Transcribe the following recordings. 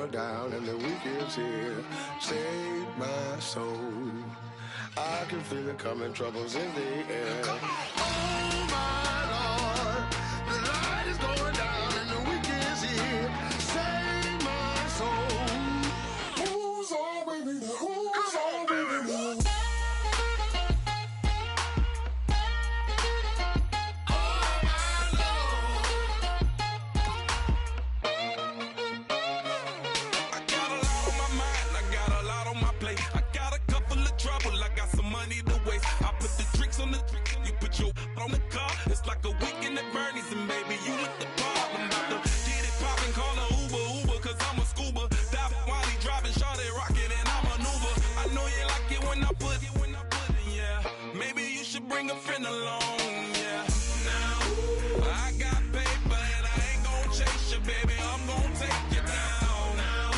going down and the week is here. Save my soul. I can feel it coming, troubles in the air. Oh my Lord, the light is going down and the week is here. Save my soul. Who's all with me? Who's all with me? On the car, it's like a weekend at Bernie's, and baby, you with the pop. I'm about to get it poppin', call a Uber, cause I'm a scuba. Dive while he driving, shawty rocket, and I maneuver. I know you like it when I put it, yeah. Maybe you should bring a friend along, yeah. Now, I got paper, and I ain't gon' chase you, baby, I'm gon' take you down. Now,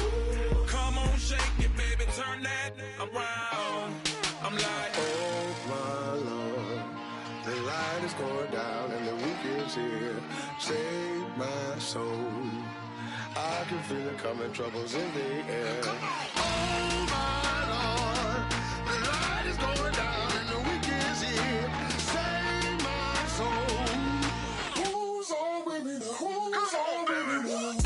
come on, shake it, baby, turn that around. I'm like, oh my Lord, the light is going down and the week is here. Save my soul. I can feel it coming, troubles in the air. Oh my Lord, the light is going down and the week is here. Save my soul. Who's all with me? Who's all with me?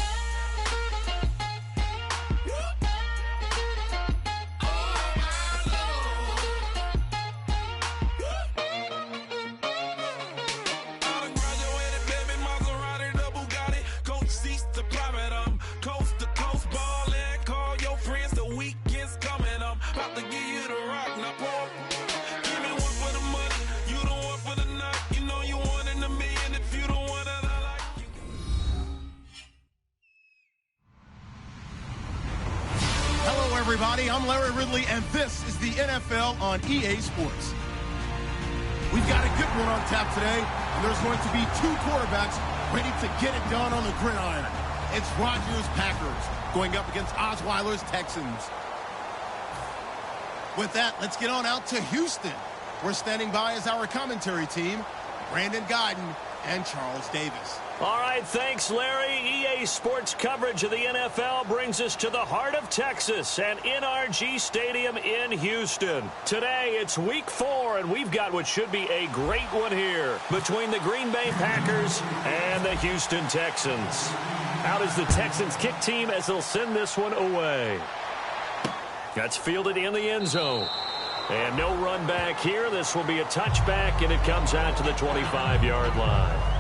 Everybody, I'm Larry Ridley, and this is the NFL on EA Sports. We've got a good one on tap today, and there's going to be two quarterbacks ready to get it done on the gridiron. It's Rodgers' Packers going up against Osweiler's Texans. With that, let's get on out to Houston. We're standing by as our commentary team, Brandon Guyton and Charles Davis. All right, thanks, Larry. EA Sports coverage of the NFL brings us to the heart of Texas and NRG Stadium in Houston. Today, it's Week 4, and we've got what should be a great one here between the Green Bay Packers and the Houston Texans. Out is the Texans kick team as they'll send this one away. That's fielded in the end zone. And no run back here. This will be a touchback, and it comes out to the 25-yard line.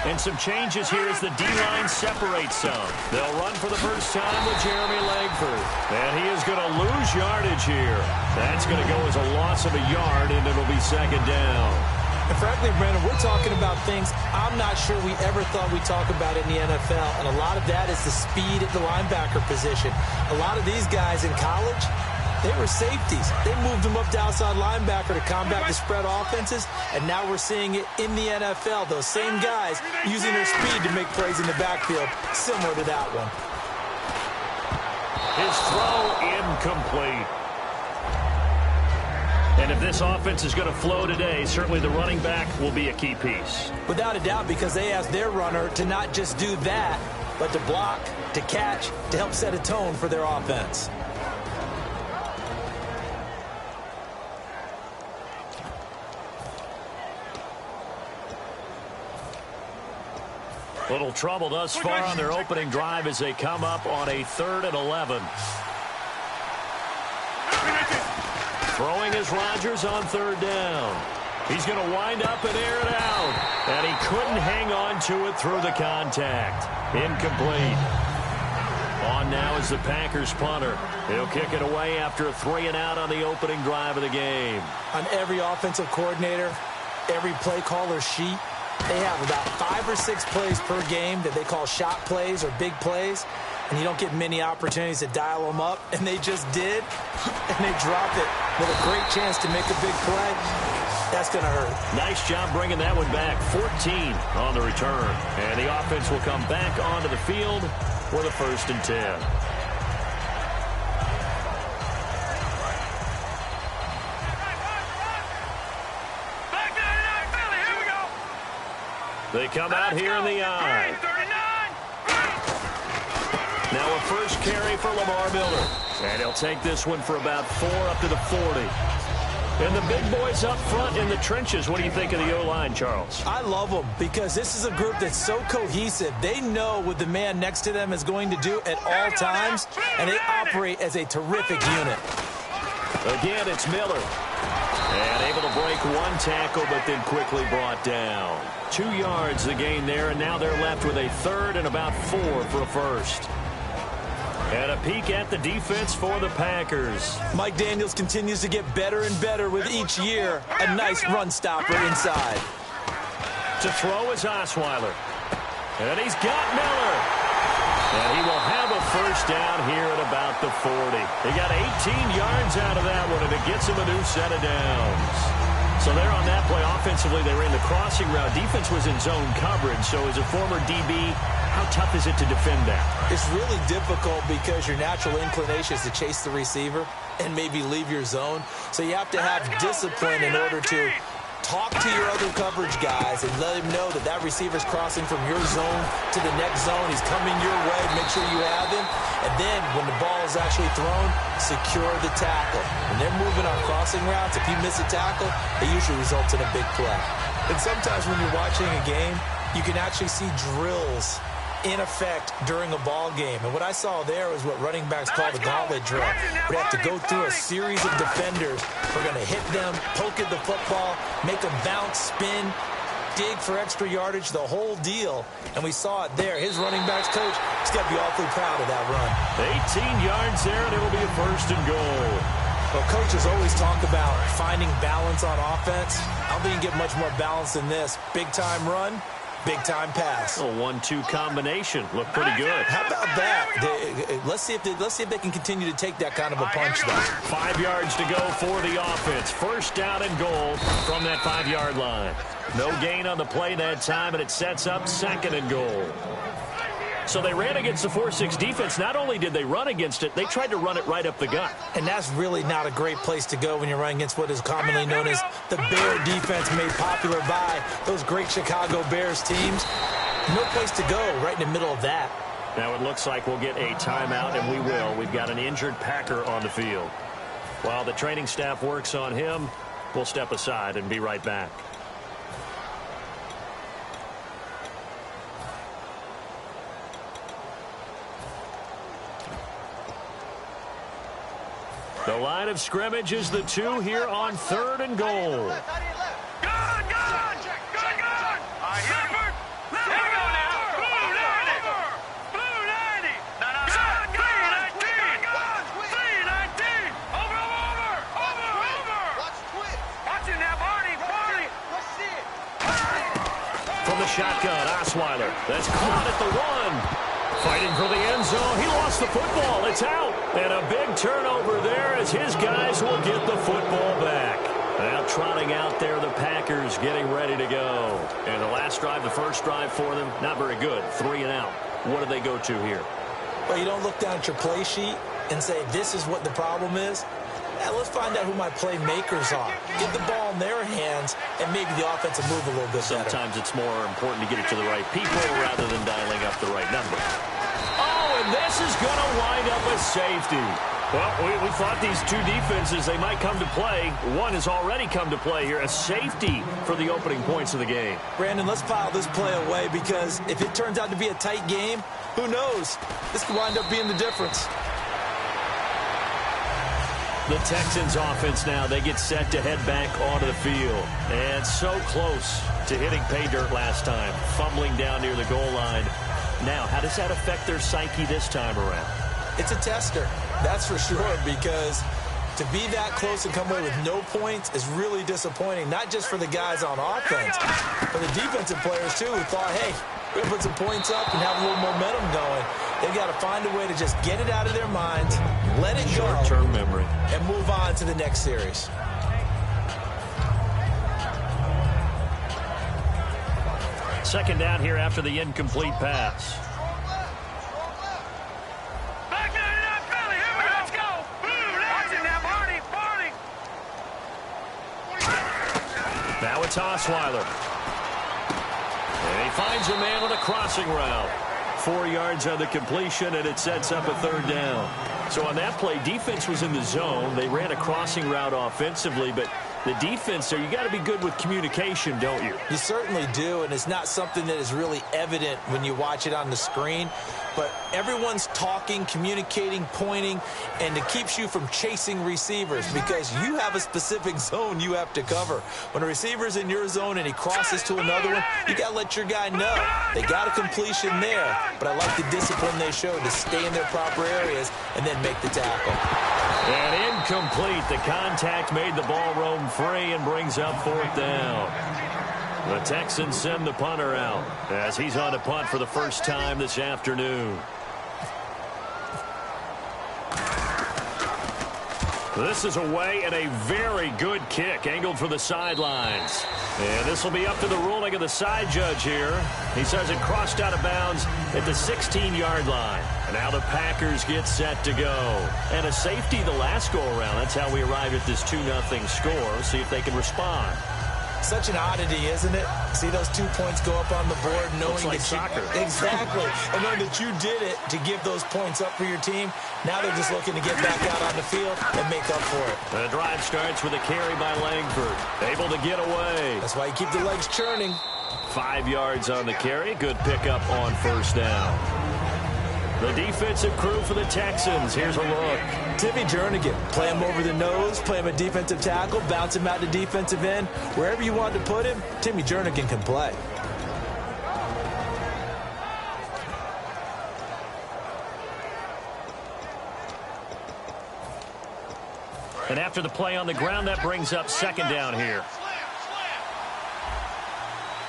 And some changes here as the D-line separates some. They'll run for the first time with Jeremy Langford. And he is going to lose yardage here. That's going to go as a loss of a yard, and it'll be second down. And frankly, Brandon, we're talking about things I'm not sure we ever thought we'd talk about in the NFL. And a lot of that is the speed at the linebacker position. A lot of these guys in college, they were safeties. They moved them up to outside linebacker to combat the spread offenses, and now we're seeing it in the NFL. Those same guys using their speed to make plays in the backfield, similar to that one. His throw incomplete. And if this offense is going to flow today, certainly the running back will be a key piece. Without a doubt, because they asked their runner to not just do that, but to block, to catch, to help set a tone for their offense. Little trouble thus far on their opening drive as they come up on a 3rd and 11. Throwing is Rodgers on 3rd down. He's going to wind up and air it out. And he couldn't hang on to it through the contact. Incomplete. On now is the Packers punter. He'll kick it away after a 3-and-out on the opening drive of the game. On every offensive coordinator, every play caller sheet, They have about 5 or 6 plays per game that they call shot plays or big plays, and you don't get many opportunities to dial them up, and they just did, and they dropped it with a great chance to make a big play. That's going to hurt. Nice job bringing that one back. 14 on the return, and the offense will come back onto the field with a 1st and 10. They come out here in the eye. Now a first carry for Lamar Miller. And he'll take this one for about 4 up to the 40. And the big boys up front in the trenches. What do you think of the O-line, Charles? I love them because this is a group that's so cohesive. They know what the man next to them is going to do at all times, and they operate as a terrific unit. Again, it's Miller. And able to break 1 tackle, but then quickly brought down. 2 yards the gain there, and now they're left with a 3rd and about 4 for a 1st. And a peek at the defense for the Packers. Mike Daniels continues to get better and better with each year. A nice run stopper inside. To throw is Osweiler. And he's got Miller. And he will have a 1st down here at about the 40. He got 18 yards out of that one, and it gets him a new set of downs. So there on that play, offensively, they ran the crossing route. Defense was in zone coverage, so as a former DB, how tough is it to defend that? It's really difficult because your natural inclination is to chase the receiver and maybe leave your zone. So you have to have discipline in order to talk to your other coverage guys and let him know that that receiver's crossing from your zone to the next zone. He's coming your way. Make sure you have him. And then when the ball is actually thrown, secure the tackle. When they're moving on crossing routes, if you miss a tackle, it usually results in a big play. And sometimes when you're watching a game, you can actually see drills in effect during a ball game. And what I saw there was what running backs call the gauntlet drill. We have to go through a series of defenders. We're going to hit them, poke at the football, make them bounce, spin, dig for extra yardage, the whole deal. And we saw it there. His running backs coach has got to be awfully proud of that run. 18 yards there, and it'll be a 1st and goal. Well, coaches always talk about finding balance on offense. I don't think you get much more balance than this. Big-time run, big-time pass. A 1-2 combination. Looked pretty good. How about that? Let's see if they can continue to take that kind of a punch, though. 5 yards to go for the offense. 1st down and goal from that 5-yard line. No gain on the play that time, and it sets up 2nd and goal. So they ran against the 4-6 defense. Not only did they run against it, they tried to run it right up the gut. And that's really not a great place to go when you're running against what is commonly known as the Bear defense, made popular by those great Chicago Bears teams. No place to go right in the middle of that. Now it looks like we'll get a timeout, and we will. We've got an injured Packer on the field. While the training staff works on him, we'll step aside and be right back. The line of scrimmage is the 2 here on 3rd and goal. From the shotgun, Osweiler. That's caught at the 1. Fighting for the end zone. He lost the football. It's out. And a big turnover there as his guys will get the football back. Now trotting out there, the Packers getting ready to go. And the last drive, the first drive for them, not very good. 3 and out. What do they go to here? Well, you don't look down at your play sheet and say, this is what the problem is. Now, let's find out who my playmakers are. Get the ball in their hands, and maybe the offense will move a little bit better. Sometimes it's more important to get it to the right people rather than dialing up the right number. Oh, and this is going to wind up a safety. Well, we thought these two defenses, they might come to play. One has already come to play here, a safety for the opening points of the game. Brandon, let's file this play away because if it turns out to be a tight game, who knows? This could wind up being the difference. The Texans offense now, they get set to head back onto the field. And so close to hitting pay dirt last time, fumbling down near the goal line. Now, how does that affect their psyche this time around? It's a tester, that's for sure, because To be that close and come away with no points is really disappointing, not just for the guys on offense, but the defensive players, too, who thought, hey, we're going to put some points up and have a little momentum going. They've got to find a way to just get it out of their minds, let it go, short-term memory, and move on to the next series. Second down here after the incomplete pass. Now it's Osweiler. And he finds a man on a crossing route. 4 yards on the completion, and it sets up a third down. So on that play, defense was in the zone. They ran a crossing route offensively, but the defense there, you got to be good with communication, don't you? You certainly do, and it's not something that is really evident when you watch it on the screen. But everyone's talking, communicating, pointing, and it keeps you from chasing receivers because you have a specific zone you have to cover. When a receiver's in your zone and he crosses to another one, you got to let your guy know. They got a completion there, but I like the discipline they showed to stay in their proper areas and then make the tackle. And incomplete. The contact made the ball roam free and brings up fourth down. The Texans send the punter out as he's on a punt for the first time this afternoon. This is away and a very good kick angled for the sidelines. And this will be up to the ruling of the side judge here. He says it crossed out of bounds at the 16-yard line. And now the Packers get set to go. And a safety the last go-around. That's how we arrived at this 2-0 score. See if they can respond. Such an oddity, isn't it? See those 2 points go up on the board knowing like that soccer. Exactly. And knowing that you did it to give those points up for your team. Now they're just looking to get back out on the field and make up for it. The drive starts with a carry by Langford. Able to get away. That's why you keep the legs churning. 5 yards on the carry. Good pickup on first down. The defensive crew for the Texans. Here's a look. Timmy Jernigan, play him over the nose, play him a defensive tackle, bounce him out to defensive end. Wherever you want to put him, Timmy Jernigan can play. And after the play on the ground, that brings up second down here.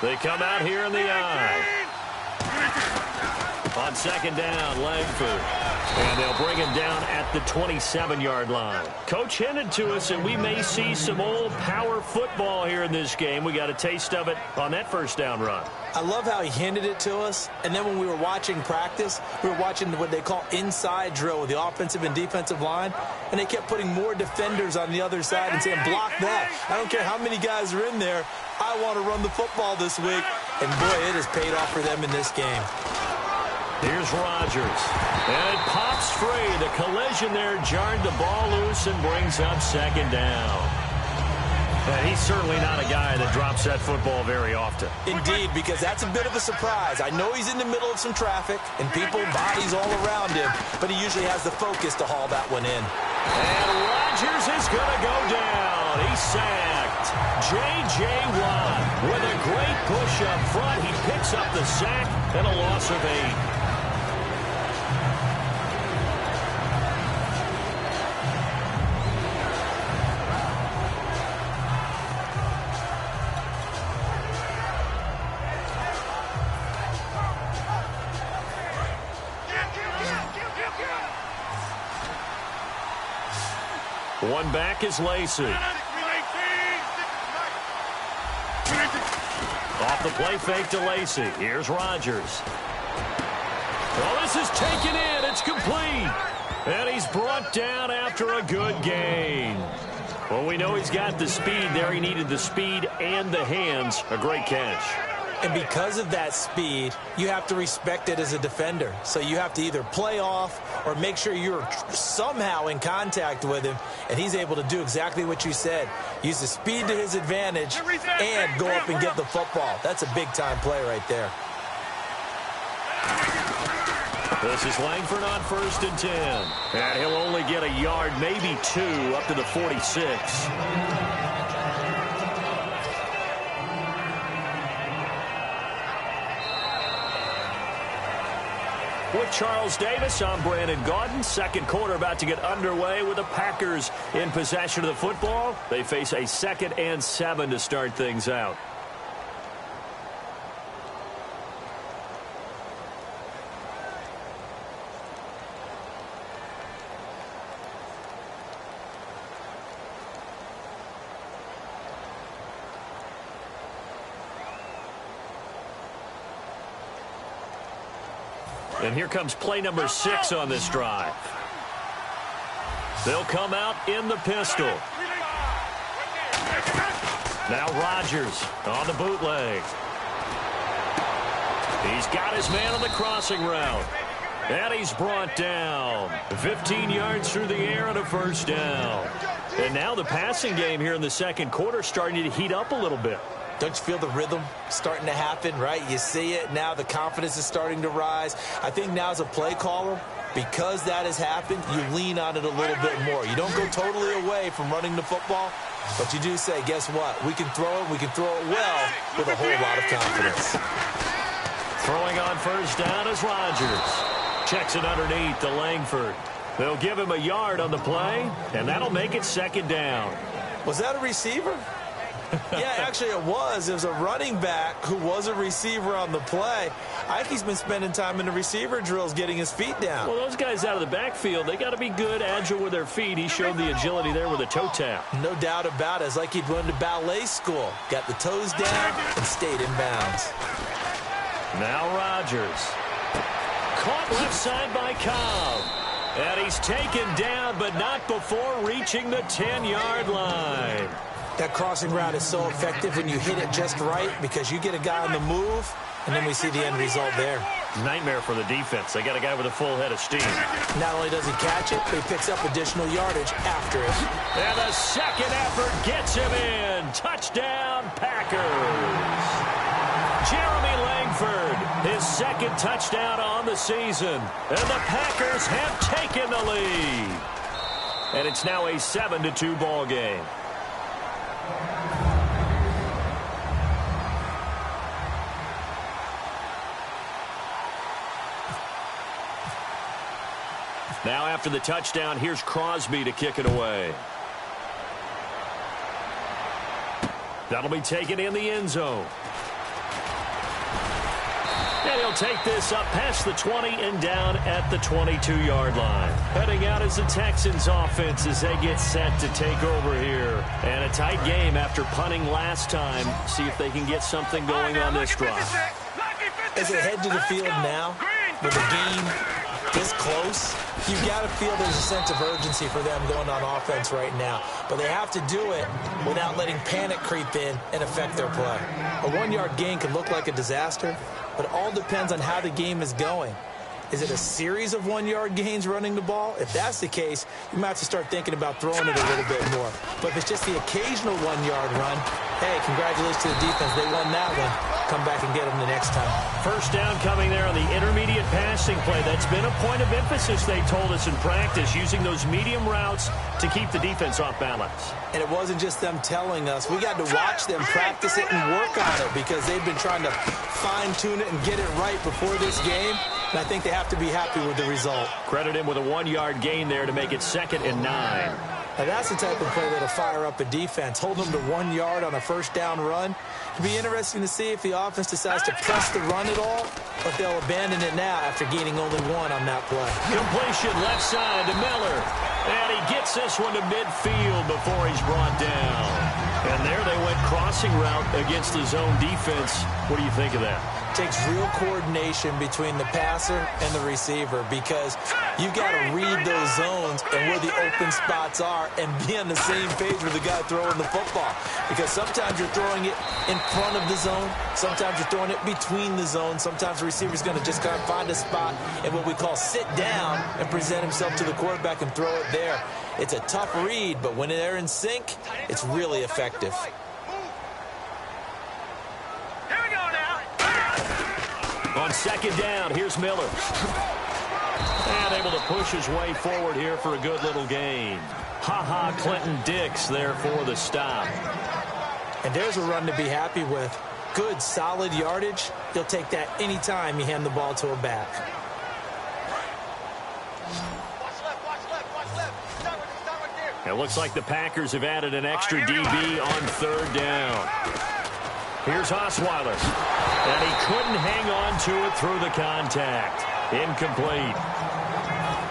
They come out here in the eye. On second down, Langford. And they'll bring him down at the 27-yard line. Coach hinted to us that we may see some old power football here in this game. We got a taste of it on that first down run. I love how he hinted it to us. And then when we were watching practice, we were watching what they call inside drill with the offensive and defensive line. And they kept putting more defenders on the other side and saying, block that. I don't care how many guys are in there. I want to run the football this week. And, boy, it has paid off for them in this game. Here's Rodgers. And it pops free. The collision there jarred the ball loose and brings up second down. And he's certainly not a guy that drops that football very often. Indeed, because that's a bit of a surprise. I know he's in the middle of some traffic and people, bodies all around him, but he usually has the focus to haul that one in. And Rodgers is going to go down. He's sacked. J.J. Watt with a great push up front. He picks up the sack and a loss of 8. One back is Lacey. Off the play fake to Lacey. Here's Rodgers. Well, this is taken in. It's complete. And he's brought down after a good gain. Well, we know he's got the speed there. He needed the speed and the hands. A great catch. And because of that speed, you have to respect it as a defender. So you have to either play off or make sure you're somehow in contact with him. And he's able to do exactly what you said. Use the speed to his advantage and go up and get the football. That's a big-time play right there. This is Langford on 1st and 10. And he'll only get a yard, maybe 2, up to the 46. With Charles Davis. I'm Brandon Gaudin. Second quarter about to get underway with the Packers in possession of the football. They face a 2nd and 7 to start things out. And here comes play number 6 on this drive. They'll come out in the pistol. Now Rodgers on the bootleg. He's got his man on the crossing route. And he's brought down. 15 yards through the air and a first down. And now the passing game here in the second quarter starting to heat up a little bit. Don't you feel the rhythm starting to happen, right? You see it. Now the confidence is starting to rise. I think now as a play caller, because that has happened, you lean on it a little bit more. You don't go totally away from running the football, but you do say, guess what? We can throw it. We can throw it well with a whole lot of confidence. Throwing on first down is Rodgers. Checks it underneath to Langford. They'll give him a yard on the play, and that'll make it 2nd down. Was that a receiver? Yeah, actually it was. It was a running back who was a receiver on the play. I think he's been spending time in the receiver drills getting his feet down. Well, those guys out of the backfield, they got to be good, agile with their feet. He showed the agility there with a toe tap. No doubt about it. It's like he'd run to ballet school. Got the toes down and stayed in bounds. Now Rodgers. Caught left side by Cobb. And he's taken down, but not before reaching the 10-yard line. That crossing route is so effective when you hit it just right because you get a guy on the move, and then we see the end result there. Nightmare for the defense. They got a guy with a full head of steam. Not only does he catch it, but he picks up additional yardage after it. And the second effort gets him in. Touchdown, Packers. Jeremy Langford, his 2nd touchdown on the season. And the Packers have taken the lead. And it's now a 7-2 ball game. Now after the touchdown, here's Crosby to kick it away. That'll be taken in the end zone. And he'll take this up past the 20 and down at the 22-yard line. Heading out as the Texans offense as they get set to take over here. And a tight game after punting last time. See if they can get something going on this drive. As they head to the field now, with the game this close, you've got to feel there's a sense of urgency for them going on offense right now. But they have to do it without letting panic creep in and affect their play. A 1-yard gain can look like a disaster, but it all depends on how the game is going. Is it a series of 1-yard gains running the ball? If that's the case, you might have to start thinking about throwing it a little bit more. But if it's just the occasional 1-yard run, hey, congratulations to the defense. They won that one. Come back and get them the next time. First down coming there on the intermediate passing play. That's been a point of emphasis, they told us in practice, using those medium routes to keep the defense off balance. And it wasn't just them telling us. We got to watch them practice it and work on it because they've been trying to fine-tune it and get it right before this game. And I think they have to be happy with the result. Credit him with a 1-yard gain there to make it 2nd and 9. Now that's the type of play that'll fire up a defense. Hold them to 1 yard on a first down run. It'll be interesting to see if the offense decides to press the run at all, or if they'll abandon it now after gaining only 1 on that play. Completion left side to Miller. And he gets this one to midfield before he's brought down. And there they went crossing route against the zone defense. What do you think of that? Takes real coordination between the passer and the receiver because you've got to read those zones and where the open spots are and be on the same page with the guy throwing the football. Because sometimes you're throwing it in front of the zone. Sometimes you're throwing it between the zones. Sometimes the receiver's going to just kind of find a spot and what we call sit down and present himself to the quarterback and throw it there. It's a tough read, but when they're in sync, it's really effective. On second down, here's Miller. And able to push his way forward here for a good little gain. Ha-ha, Clinton Dix there for the stop. And there's a run to be happy with. Good, solid yardage. He'll take that anytime you hand the ball to a back. It looks like the Packers have added an extra DB on third down. Here's Osweiler. And he couldn't hang on to it through the contact. Incomplete.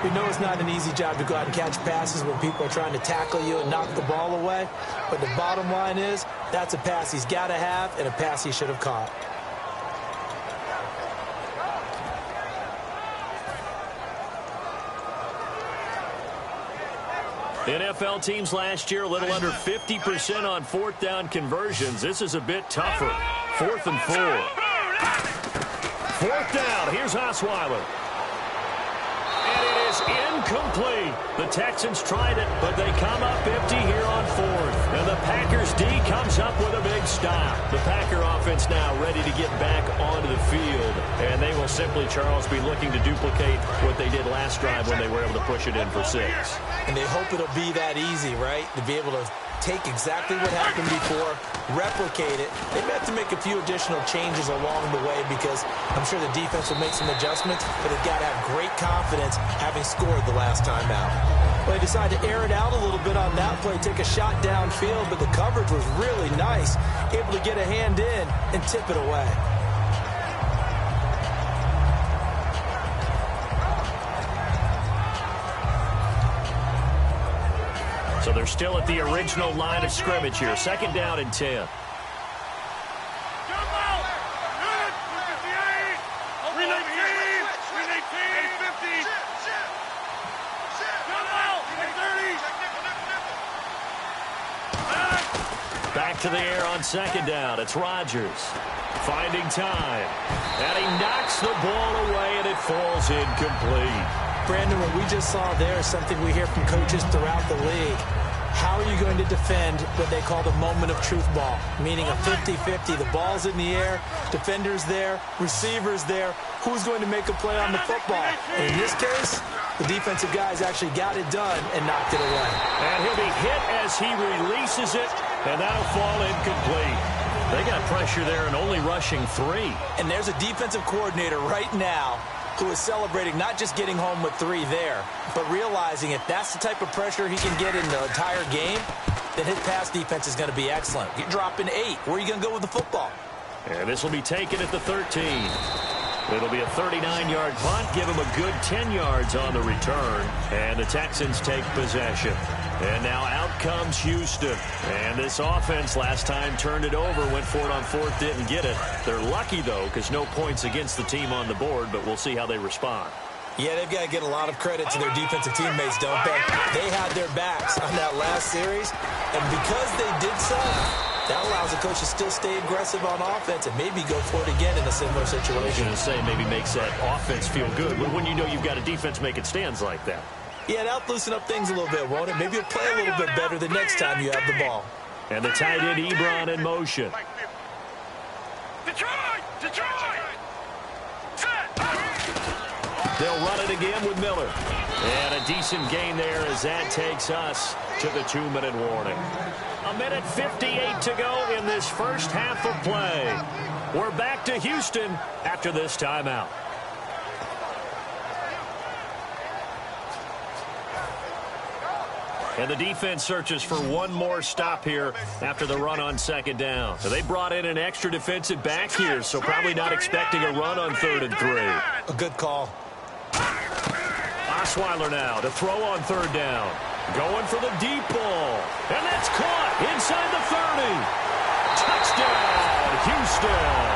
We know it's not an easy job to go out and catch passes when people are trying to tackle you and knock the ball away. But the bottom line is, that's a pass he's got to have and a pass he should have caught. NFL teams last year a little under 50% on fourth down conversions. This is a bit tougher. 4th and 4. 4th down. Here's Osweiler. And it is incomplete. The Texans tried it, but they come up empty here on 4th. And the Packers D comes up with a big stop. The Packer offense now ready to get back onto the field. And they will simply, Charles, be looking to duplicate what they did last drive when they were able to push it in for 6. And they hope it'll be that easy, right? To be able to take exactly what happened before, replicate it. They may have to make a few additional changes along the way because I'm sure the defense will make some adjustments, but they've got to have great confidence having scored the last time out. Well, they decided to air it out a little bit on that play, take a shot downfield, but the coverage was really nice, able to get a hand in and tip it away. So they're still at the original line of scrimmage here. 2nd down and 10. Back to the air on 2nd down. It's Rodgers finding time. And he knocks the ball away, and it falls incomplete. Brandon, what we just saw there is something we hear from coaches throughout the league. How are you going to defend what they call the moment of truth ball, meaning a 50-50? The ball's in the air, defenders there, receivers there. Who's going to make a play on the football? And in this case, the defensive guys actually got it done and knocked it away. And he'll be hit as he releases it, and that'll fall incomplete. They got pressure there and only rushing 3. And there's a defensive coordinator right now who is celebrating not just getting home with 3 there, but realizing if that's the type of pressure he can get in the entire game, then his pass defense is going to be excellent. You're dropping 8. Where are you going to go with the football? And this will be taken at the 13. It'll be a 39-yard punt. Give him a good 10 yards on the return. And the Texans take possession. And now out comes Houston. And this offense last time turned it over, went for it on 4th, didn't get it. They're lucky, though, because no points against the team on the board, but we'll see how they respond. Yeah, they've got to get a lot of credit to their defensive teammates, don't they? They had their backs on that last series, and because they did so, that allows the coach to still stay aggressive on offense and maybe go for it again in a similar situation. I was going to say maybe makes that offense feel good when you know you've got a defense making stands like that. Yeah, that'll loosen up things a little bit, won't it? Maybe you'll play a little bit better the next time you have the ball. And the tight end Ebron in motion. They'll run it again with Miller. And a decent gain there as that takes us to the 2-minute warning. 1:58 to go in this first half of play. We're back to Houston after this timeout. And the defense searches for one more stop here after the run on 2nd down. So they brought in an extra defensive back here, so probably not expecting a run on 3rd and 3. A good call. Osweiler now to throw on 3rd down. Going for the deep ball. And that's caught inside the 30. Touchdown, Houston.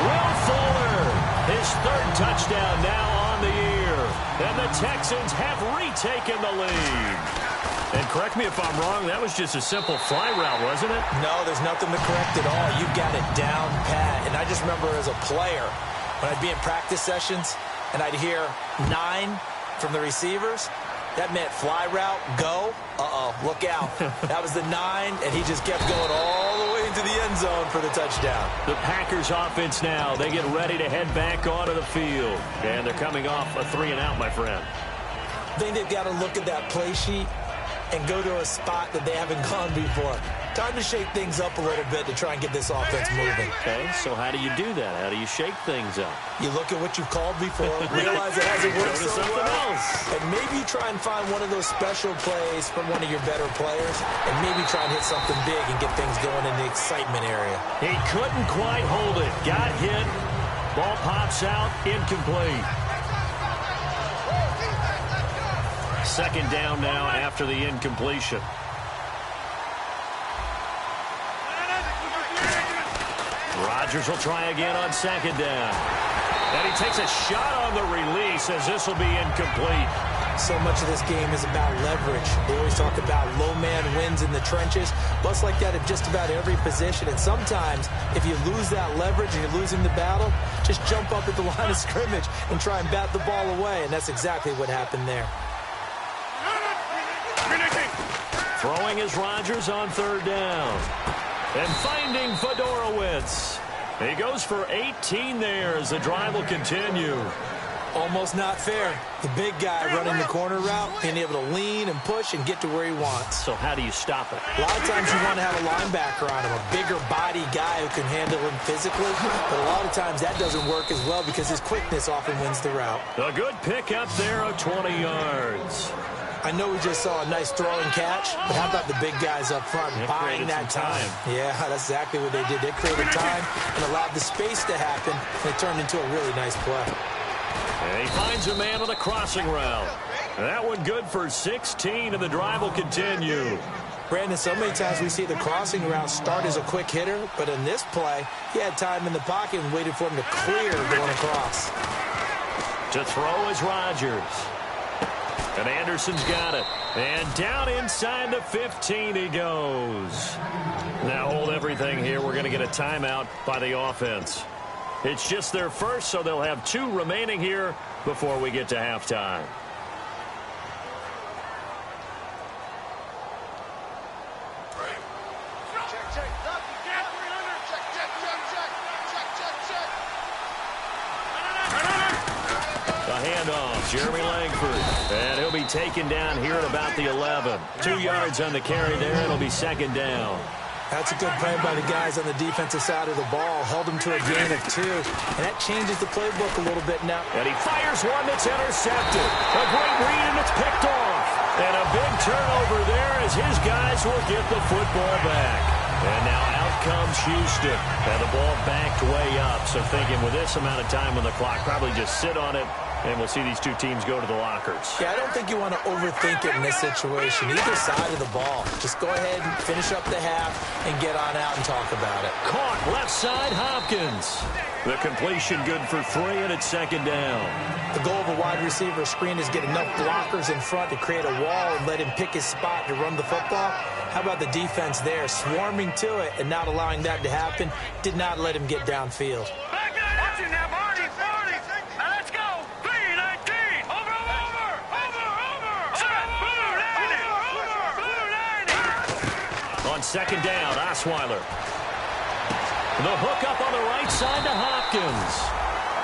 Will Fuller, his 3rd touchdown now on the year. And the Texans have retaken the lead. And correct me if I'm wrong, that was just a simple fly route, wasn't it? No, there's nothing to correct at all. You've got it down pat. And I just remember as a player, when I'd be in practice sessions and I'd hear 9 from the receivers, that meant fly route, go, look out. That was the 9, and he just kept going all the way into the end zone for the touchdown. The Packers offense now, they get ready to head back onto the field. And they're coming off a 3-and-out, my friend. I think they've got to look at that play sheet and go to a spot that they haven't gone before. Time to shake things up a little bit to try and get this offense moving. Okay, so how do you do that? How do you shake things up? You look at what you've called before, realize it hasn't worked so something well, else. and maybe you try and find one of those special plays from one of your better players, and maybe try and hit something big and get things going in the excitement area. He couldn't quite hold it. Got hit. Ball pops out. Incomplete. Second down now after the incompletion. Rodgers will try again on second down. And he takes a shot on the release as this will be incomplete. So much of this game is about leverage. They always talk about low man wins in the trenches. Well, it's like that at just about every position. And sometimes, if you lose that leverage and you're losing the battle, just jump up at the line of scrimmage and try and bat the ball away. And that's exactly what happened there. Throwing is Rodgers on third down. And finding Fedorowicz. He goes for 18 there as the drive will continue. Almost not fair. The big guy running the corner route, being able to lean and push and get to where he wants. So how do you stop it? A lot of times you want to have a linebacker on him, a bigger body guy who can handle him physically. But a lot of times that doesn't work as well because his quickness often wins the route. A good pickup there of 20 yards. I know we just saw a nice throw and catch, but how about the big guys up front buying that time? Yeah, that's exactly what they did. They created time and allowed the space to happen, and it turned into a really nice play. And he finds a man on the crossing route. That one good for 16, and the drive will continue. Brandon, so many times we see the crossing route start as a quick hitter, but in this play, he had time in the pocket and waited for him to clear going across. To throw is Rodgers. And Anderson's got it. And down inside the 15 he goes. Now hold everything here. We're going to get a timeout by the offense. It's just their first, so they'll have 2 remaining here before we get to halftime. Handoff, Jeremy Langford. And he'll be taken down here at about the 11. 2 yards on the carry there. It'll be second down. That's a good play by the guys on the defensive side of the ball. Held him to a gain of 2. And that changes the playbook a little bit now. And he fires one that's intercepted. A great read, and it's picked off. And a big turnover there as his guys will get the football back. And now out comes Houston. And the ball backed way up. So thinking with this amount of time on the clock, probably just sit on it. And we'll see these 2 teams go to the lockers. Yeah, I don't think you want to overthink it in this situation. Either side of the ball. Just go ahead and finish up the half and get on out and talk about it. Caught left side, Hopkins. The completion good for 3, and it's second down. The goal of a wide receiver screen is get enough blockers in front to create a wall and let him pick his spot to run the football. How about the defense there, swarming to it and not allowing that to happen? Did not let him get downfield. Second down, Osweiler. The hook up on the right side to Hopkins.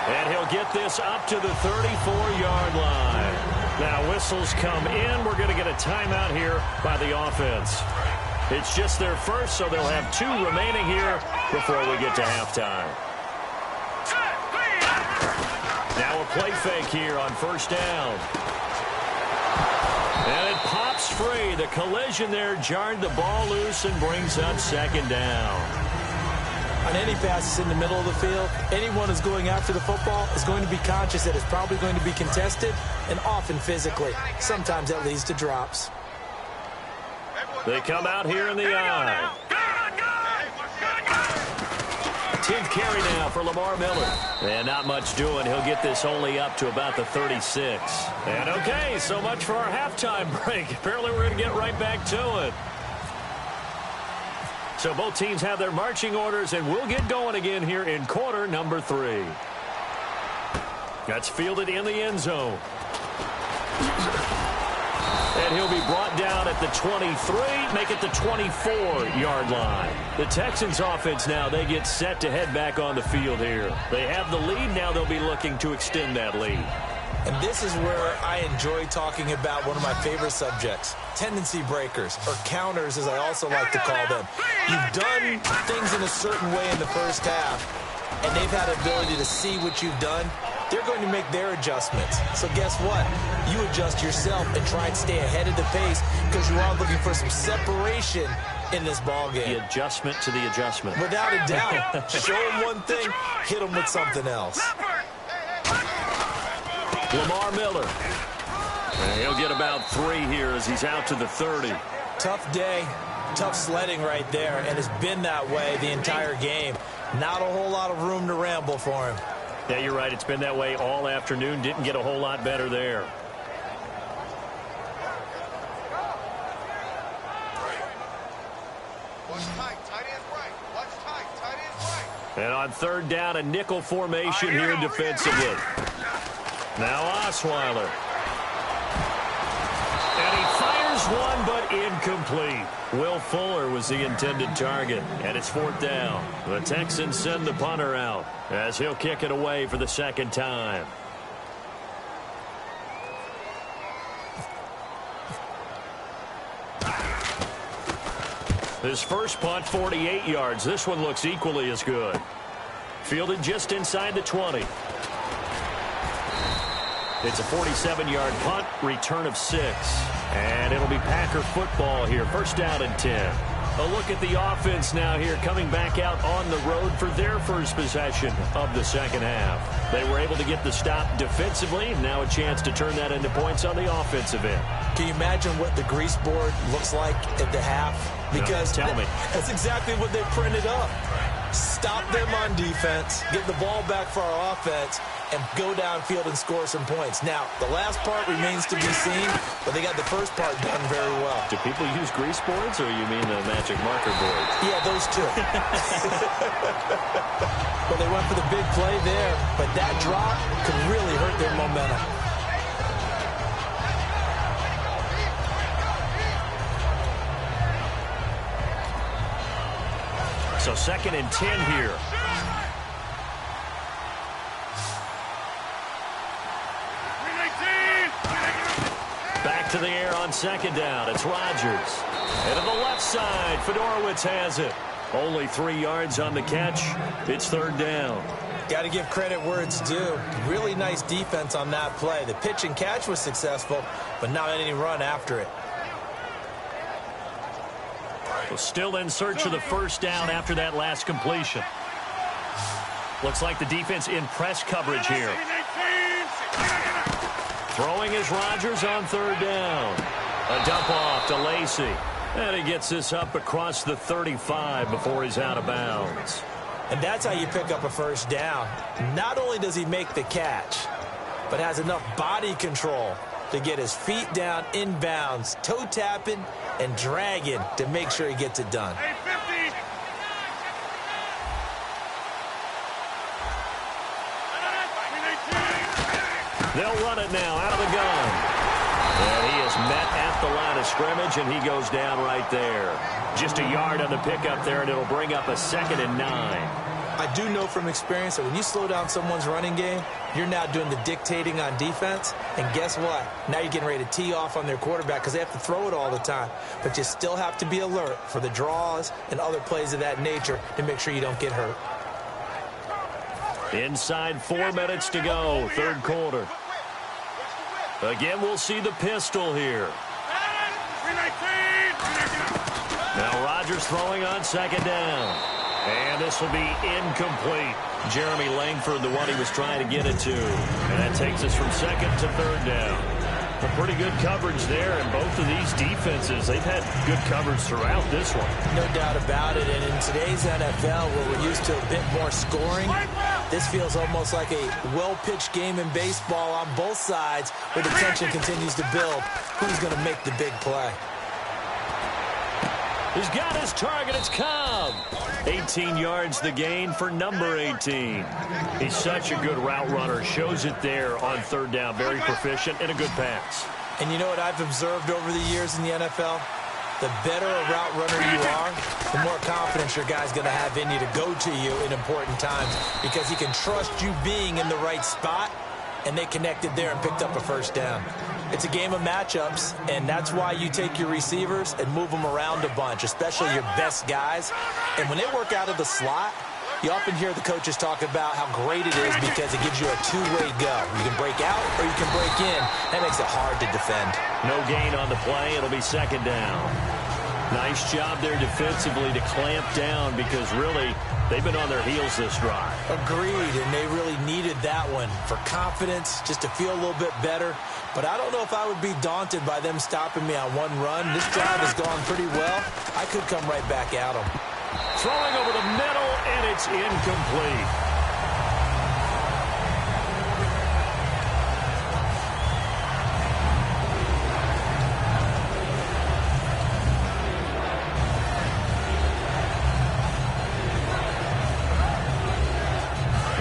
And he'll get this up to the 34-yard line. Now whistles come in. We're going to get a timeout here by the offense. It's just their first, so they'll have 2 remaining here before we get to halftime. Now a play fake here on first down. And it pops free. The collision there jarred the ball loose and brings up second down. On any passes in the middle of the field, anyone who's going after the football is going to be conscious that it's probably going to be contested and often physically. Sometimes that leads to drops. They come out here in the eye. 10th carry now for Lamar Miller. And not much doing. He'll get this only up to about the 36. And okay, so much for our halftime break. Apparently we're going to get right back to it. So both teams have their marching orders, and we'll get going again here in quarter number 3. That's fielded in the end zone. And he'll be brought down at the 23, make it the 24-yard line. The Texans offense now, they get set to head back on the field here. They have the lead, now they'll be looking to extend that lead. And this is where I enjoy talking about one of my favorite subjects, tendency breakers, or counters as I also like to call them. You've done things in a certain way in the first half, and they've had the ability to see what you've done. They're going to make their adjustments. So guess what? You adjust yourself and try and stay ahead of the pace because you are looking for some separation in this ball game. The adjustment to the adjustment. Without a doubt. Show them one thing, hit them with something else. Lamar Miller. And he'll get about 3 here as he's out to the 30. Tough day, tough sledding right there, and it's been that way the entire game. Not a whole lot of room to ramble for him. Yeah, you're right. It's been that way all afternoon. Didn't get a whole lot better there. And on 3rd down, a nickel formation here defensively. Now Osweiler. And he fires one, but incomplete. Will Fuller was the intended target, and it's 4th down. The Texans send the punter out as he'll kick it away for the 2nd time. His first punt, 48 yards. This one looks equally as good. Fielded just inside the 20. It's a 47-yard punt, return of 6. And it'll be Packer football here. 1st down and 10. A look at the offense now here, coming back out on the road for their first possession of the 2nd half. They were able to get the stop defensively. Now a chance to turn that into points on the offensive end. Can you imagine what the grease board looks like at the half? Because no, tell me. That's exactly what they printed up. Stop them on defense, get the ball back for our offense, and go downfield and score some points. Now, the last part remains to be seen, but they got the first part done very well. Do people use grease boards, or you mean the magic marker boards? Yeah, those two. Well, they went for the big play there, but that drop could really hurt their momentum. So 2nd and 10 here. Back to the air on 2nd down. It's Rodgers. And to the left side, Fedorowicz has it. Only 3 yards on the catch. It's 3rd down. Got to give credit where it's due. Really nice defense on that play. The pitch and catch was successful, but not any run after it. Well, still in search of the 1st down after that last completion. Looks like the defense in press coverage here. Throwing is Rodgers on 3rd down. A dump off to Lacy. And he gets this up across the 35 before he's out of bounds. And that's how you pick up a 1st down. Not only does he make the catch, but has enough body control to get his feet down inbounds, toe tapping and dragging to make sure he gets it done. They'll run it now out of the gun. And he is met at the line of scrimmage, and he goes down right there. Just a yard on the pickup there, and it'll bring up a 2nd and 9. I do know from experience that when you slow down someone's running game, you're now doing the dictating on defense. And guess what? Now you're getting ready to tee off on their quarterback because they have to throw it all the time. But you still have to be alert for the draws and other plays of that nature to make sure you don't get hurt. Inside 4 minutes to go, 3rd quarter. Again, we'll see the pistol here. Now Rodgers throwing on 2nd down. And this will be incomplete. Jeremy Langford, the one he was trying to get it to. And that takes us from 2nd to 3rd down. A pretty good coverage there, and both of these defenses, they've had good coverage throughout this one. No doubt about it, and in today's NFL, where we're used to a bit more scoring, this feels almost like a well-pitched game in baseball on both sides, where the tension continues to build. Who's going to make the big play? He's got his target. It's Cobb. 18 yards the gain for number 18. He's such a good route runner. Shows it there on 3rd down. Very proficient and a good pass. And you know what I've observed over the years in the NFL? The better a route runner you are, the more confidence your guy's going to have in you to go to you in important times because he can trust you being in the right spot and they connected there and picked up a first down. It's a game of matchups, and that's why you take your receivers and move them around a bunch, especially your best guys. And when they work out of the slot, you often hear the coaches talk about how great it is because it gives you a two-way go. You can break out or you can break in. That makes it hard to defend. No gain on the play. It'll be second down. Nice job there defensively to clamp down because really they've been on their heels this drive. Agreed, and they really needed that one for confidence, just to feel a little bit better. But I don't know if I would be daunted by them stopping me on one run. This drive has gone pretty well. I could come right back at them. Throwing over the middle, and it's incomplete.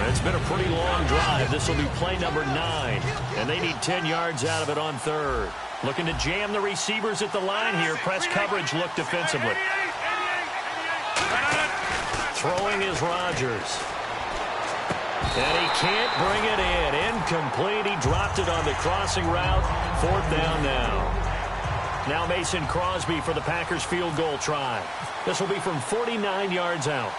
It's been a pretty long drive. This will be play number 9, and they need 10 yards out of it on third. Looking to jam the receivers at the line here. Press coverage look defensively. Throwing is Rodgers. And he can't bring it in. Incomplete. He dropped it on the crossing route. Fourth down now. Now Mason Crosby for the Packers field goal try. This will be from 49 yards out.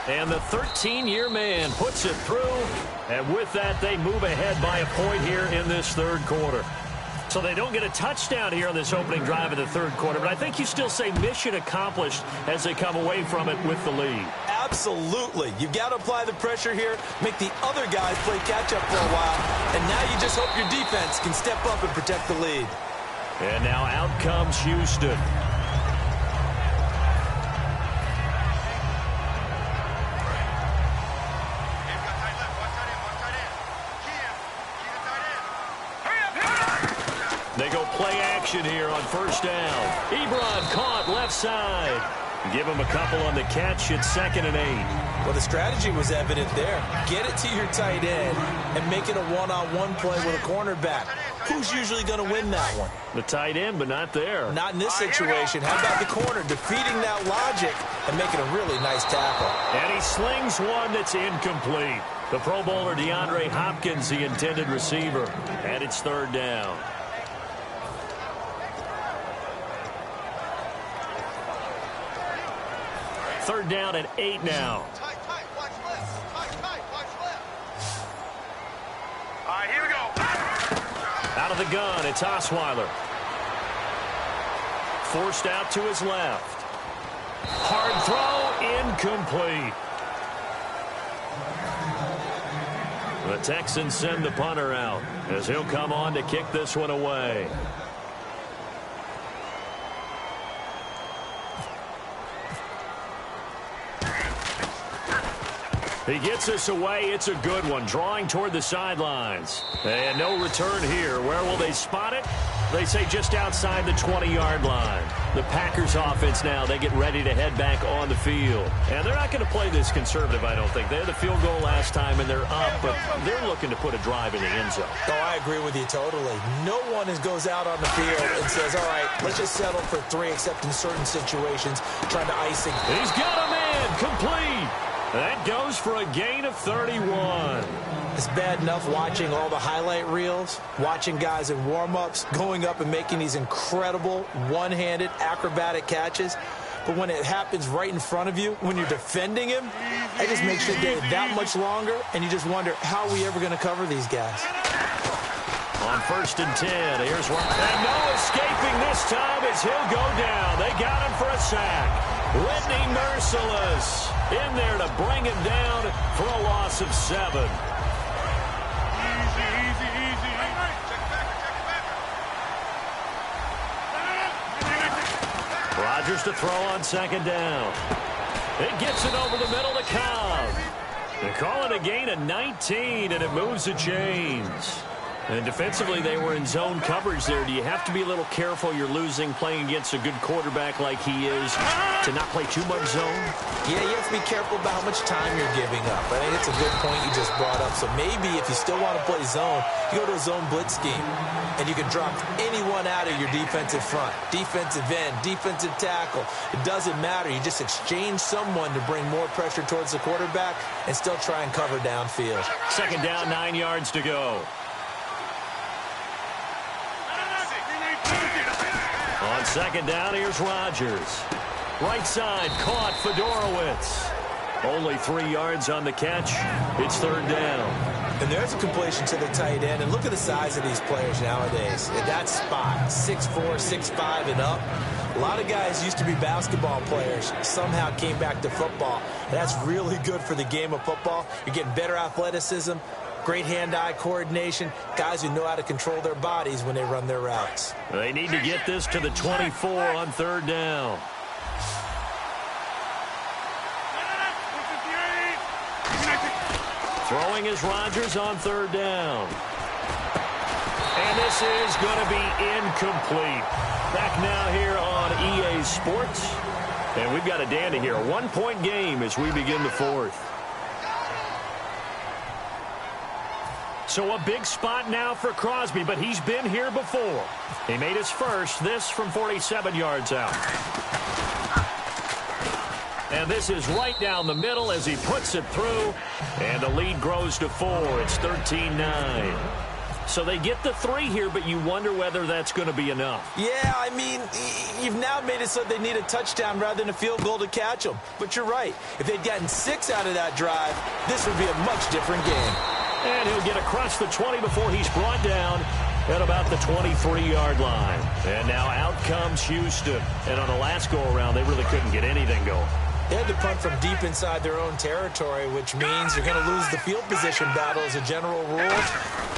And the 13-year man puts it through. And with that, they move ahead by a point here in this third quarter. So they don't get a touchdown here on this opening drive of the third quarter. But I think you still say mission accomplished as they come away from it with the lead. Absolutely. You've got to apply the pressure here, make the other guys play catch-up for a while. And now you just hope your defense can step up and protect the lead. And now out comes Houston. They go play action here on first down. Ebron caught left side. Give him a couple on the catch. It's 2nd and 8. Well, the strategy was evident there. Get it to your tight end and make it a one-on-one play with a cornerback. Who's usually going to win that one? The tight end, but not there. Not in this situation. How about the corner defeating that logic and making a really nice tackle? And he slings one that's incomplete. The Pro Bowler DeAndre Hopkins, the intended receiver. And it's third down. Third down and 8 now. Tight, watch left. Tight, watch left. All right, here we go. Out of the gun, it's Osweiler. Forced out to his left. Hard throw, incomplete. The Texans send the punter out as he'll come on to kick this one away. He gets us away. It's a good one. Drawing toward the sidelines. And no return here. Where will they spot it? They say just outside the 20-yard line. The Packers offense now, they get ready to head back on the field. And they're not going to play this conservative, I don't think. They had the field goal last time, and they're up, but they're looking to put a drive in the end zone. Oh, I agree with you totally. No one goes out on the field and says, all right, let's just settle for 3, except in certain situations, trying to icing. He's got a man. Complete. That goes for a gain of 31. It's bad enough watching all the highlight reels, watching guys in warm-ups, going up and making these incredible one-handed acrobatic catches. But when it happens right in front of you, when you're defending him, it just makes your day that much longer, and you just wonder, how are we ever going to cover these guys? On 1st and 10, here's one. And no escaping this time as he'll go down. They got him for a sack. Whitney Merciless in there to bring him down for a loss of 7. Easy. Rodgers to throw on 2nd down. It gets it over the middle to Cobb. They call it a gain of 19, and it moves the chains. And defensively, they were in zone coverage there. Do you have to be a little careful? You're losing playing against a good quarterback like he is to not play too much zone? Yeah, you have to be careful about how much time you're giving up. I think it's a good point you just brought up. So maybe if you still want to play zone, you go to a zone blitz scheme. And you can drop anyone out of your defensive front. Defensive end, defensive tackle. It doesn't matter. You just exchange someone to bring more pressure towards the quarterback and still try and cover downfield. Second down, 9 yards to go. On second down, here's Rodgers. Right side, caught Fedorowicz. Only 3 yards on the catch. It's third down. And there's a completion to the tight end. And look at the size of these players nowadays. At that spot, 6'4", 6'5", and up. A lot of guys used to be basketball players, somehow came back to football. And that's really good for the game of football. You're getting better athleticism, great hand-eye coordination, guys who know how to control their bodies when they run their routes. They need to get this to the 24 on third down. Throwing is Rodgers on third down. And this is going to be incomplete. Back now here on EA Sports. And we've got a dandy here. A 1-point game as we begin the fourth. So a big spot now for Crosby, but he's been here before. He made his first, this from 47 yards out. And this is right down the middle as he puts it through. And the lead grows to 4. It's 13-9. So they get the 3 here, but you wonder whether that's going to be enough. Yeah, I mean, you've now made it so they need a touchdown rather than a field goal to catch them. But you're right. If they'd gotten 6 out of that drive, this would be a much different game. And he'll get across the 20 before he's brought down at about the 23-yard line. And now out comes Houston. And on the last go-around, they really couldn't get anything going. They had to punt from deep inside their own territory, which means you're going to lose the field position battle as a general rule.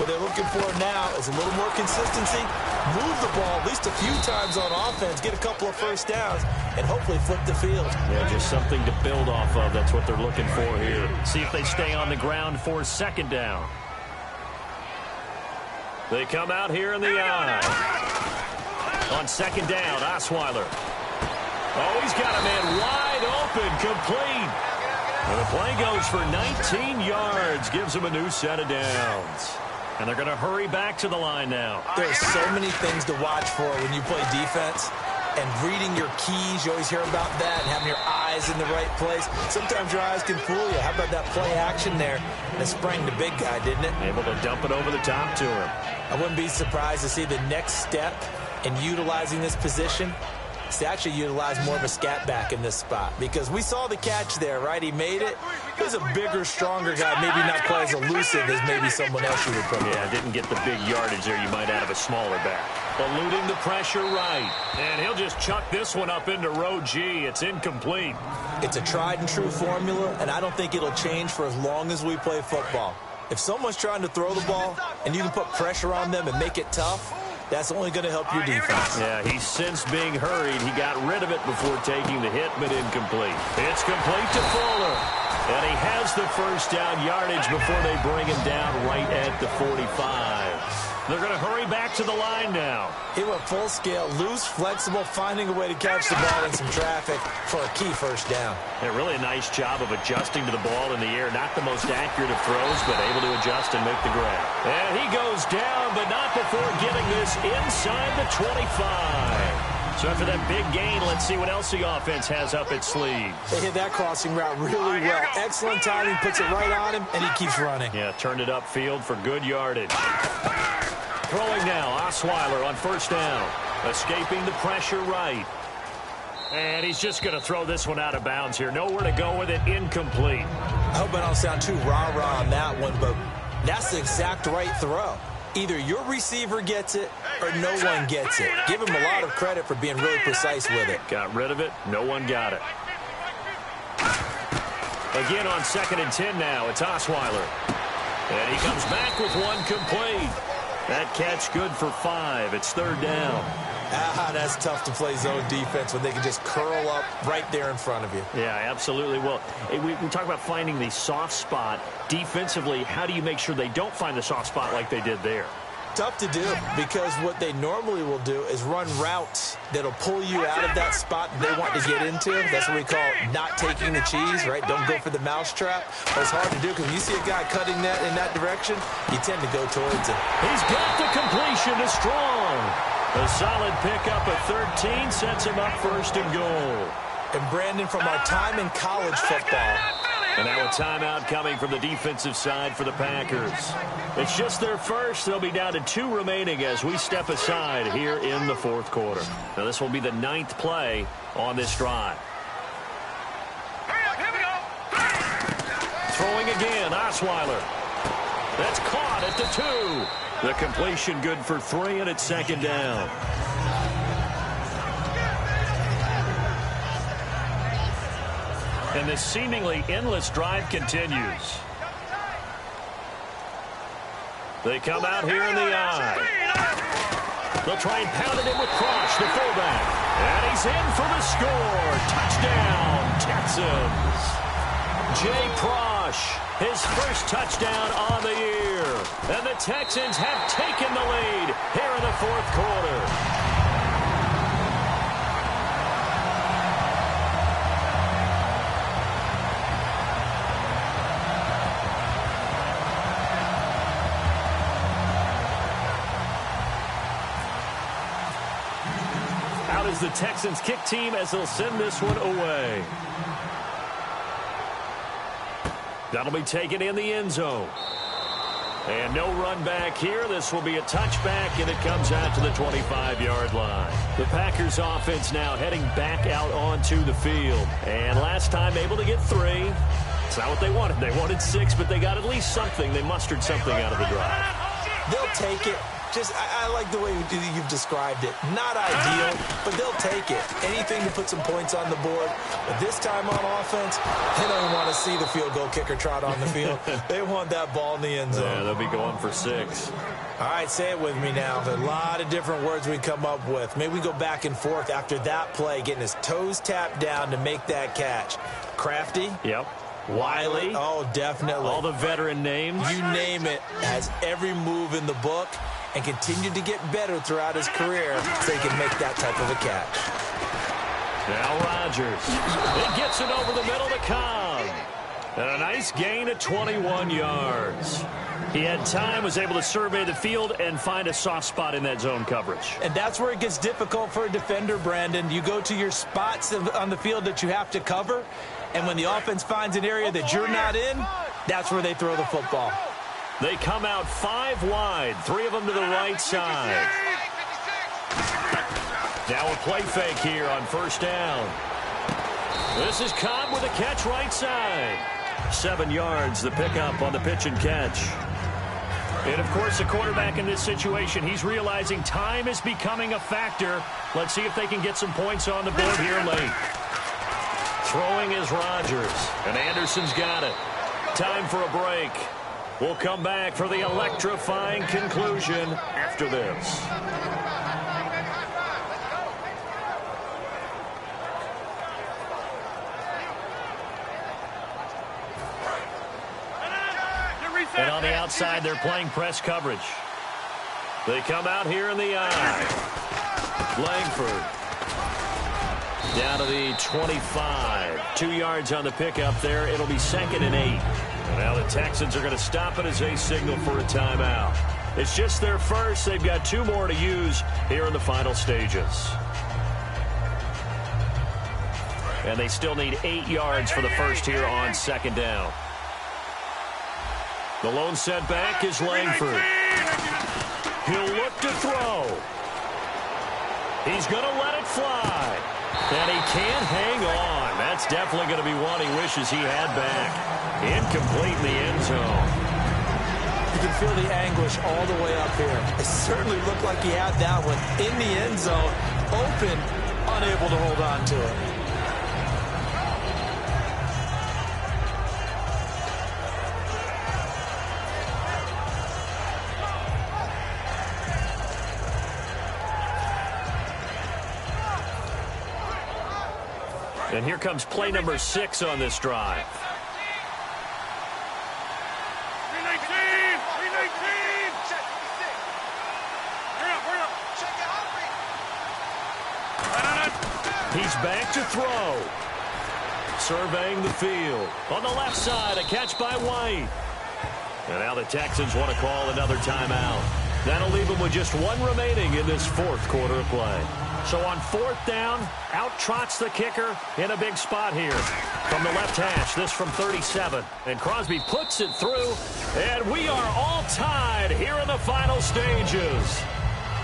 What they're looking for now is a little more consistency, move the ball at least a few times on offense, get a couple of first downs, and hopefully flip the field. Yeah, just something to build off of. That's what they're looking for here. See if they stay on the ground for second down. They come out here in the eye. On second down, Osweiler. Oh, he's got a man wide open, complete. And the play goes for 19 yards, gives him a new set of downs. And they're going to hurry back to the line now. There's so many things to watch for when you play defense. And reading your keys, you always hear about that, and having your eyes in the right place. Sometimes your eyes can fool you. How about that play action there? And it sprang the big guy, didn't it? Able to dump it over the top to him. I wouldn't be surprised to see the next step in utilizing this position is to actually utilize more of a scat back in this spot. Because we saw the catch there, right? He made it. He was a bigger, stronger guy, maybe not quite as elusive as maybe someone else you would put. Yeah, didn't get the big yardage there you might out of a smaller back. Eluding the pressure right. And he'll just chuck this one up into row G. It's incomplete. It's a tried and true formula, and I don't think it'll change for as long as we play football. If someone's trying to throw the ball and you can put pressure on them and make it tough, that's only going to help your defense. Yeah, he's since being hurried. He got rid of it before taking the hit, but incomplete. It's complete to Fuller. And he has the first down yardage before they bring him down right at the 45. They're going to hurry back to the line now. He went full scale, loose, flexible, finding a way to catch the ball in some traffic for a key first down. Yeah, really a nice job of adjusting to the ball in the air. Not the most accurate of throws, but able to adjust and make the grab. And he goes down, but not before getting this inside the 25. So after that big gain, let's see what else the offense has up its sleeve. They hit that crossing route really well. Excellent timing, puts it right on him, and he keeps running. Yeah, turned it upfield for good yardage. Throwing now, Osweiler on first down. Escaping the pressure right. And he's just going to throw this one out of bounds here. Nowhere to go with it, incomplete. I hope I don't sound too rah-rah on that one, but that's the exact right throw. Either your receiver gets it or no one gets it. Give him a lot of credit for being really precise with it. Got rid of it. No one got it. Again on 2nd and 10 now. It's Osweiler. And he comes back with one complete. That catch good for 5. It's third down. That's tough to play zone defense when they can just curl up right there in front of you. Yeah, absolutely. Well, we talk about finding the soft spot. Defensively, how do you make sure they don't find the soft spot like they did there? tough to do because what they normally will do is run routes that'll pull you out of that spot that they want to get into. That's what we call not taking the cheese, right? Don't go for the mousetrap. But it's hard to do because when you see a guy cutting that in that direction, you tend to go towards it. He's got the completion to Strong. A solid pickup at 13 sets him up first and goal. And Brandon, from our time in college football. And now a timeout coming from the defensive side for the Packers. It's just their first. They'll be down to 2 remaining as we step aside here in the fourth quarter. Now this will be the 9th play on this drive. Here we go. Throwing again, Osweiler. That's caught at the 2. The completion good for 3, and it's second down. And this seemingly endless drive continues. They come out here in the I. They'll try and pound it in with Cross, the fullback. And he's in for the score. Touchdown, Texans. Jay Prosh, his first touchdown on the year. And the Texans have taken the lead here in the fourth quarter. Out is the Texans kick team as they'll send this one away. That'll be taken in the end zone. And no run back here. This will be a touchback, and it comes out to the 25-yard line. The Packers offense now heading back out onto the field. And last time able to get 3. It's not what they wanted. They wanted 6, but they got at least something. They mustered something out of the drive. They'll take it. I like the way you've described it. Not ideal, but they'll take it. Anything to put some points on the board. But this time on offense, they don't want to see the field goal kicker trot on the field. They want that ball in the end zone. Yeah, they'll be going for 6. All right, say it with me now. There's a lot of different words we come up with. Maybe we go back and forth after that play, getting his toes tapped down to make that catch. Crafty? Yep. Wiley? Oh, definitely. All the veteran names. You name it. Has every move in the book and continued to get better throughout his career so he can make that type of a catch. Now Rodgers. It gets it over the middle to Cobb. And a nice gain of 21 yards. He had time, was able to survey the field and find a soft spot in that zone coverage. And that's where it gets difficult for a defender, Brandon. You go to your spots on the field that you have to cover, and when the offense finds an area that you're not in, that's where they throw the football. They come out 5 wide, 3 of them to the right side. Now a play fake here on first down. This is Cobb with a catch right side. 7 yards, the pickup on the pitch and catch. And, of course, the quarterback in this situation, he's realizing time is becoming a factor. Let's see if they can get some points on the board here late. Throwing is Rodgers, and Anderson's got it. Time for a break. We'll come back for the electrifying conclusion after this. And on the outside, they're playing press coverage. They come out here in the I. Langford. Down to the 25. 2 yards on the pickup there. It'll be 2nd and 8. And now the Texans are going to stop it as they signal for a timeout. It's just their first. They've got 2 more to use here in the final stages. And they still need 8 yards for the first here on 2nd down. The lone setback is Langford. He'll look to throw. He's going to let it fly. And he can't hang on. That's definitely going to be one he wishes he had back. Incomplete in the end zone. You can feel the anguish all the way up here. It certainly looked like he had that one in the end zone, open, unable to hold on to it. And here comes play number 6 on this drive. He's back to throw. Surveying the field. On the left side, a catch by White. And now the Texans want to call another timeout. That'll leave them with just one remaining in this fourth quarter of play. So on fourth down, out trots the kicker in a big spot here. From the left hash, this from 37. And Crosby puts it through, and we are all tied here in the final stages.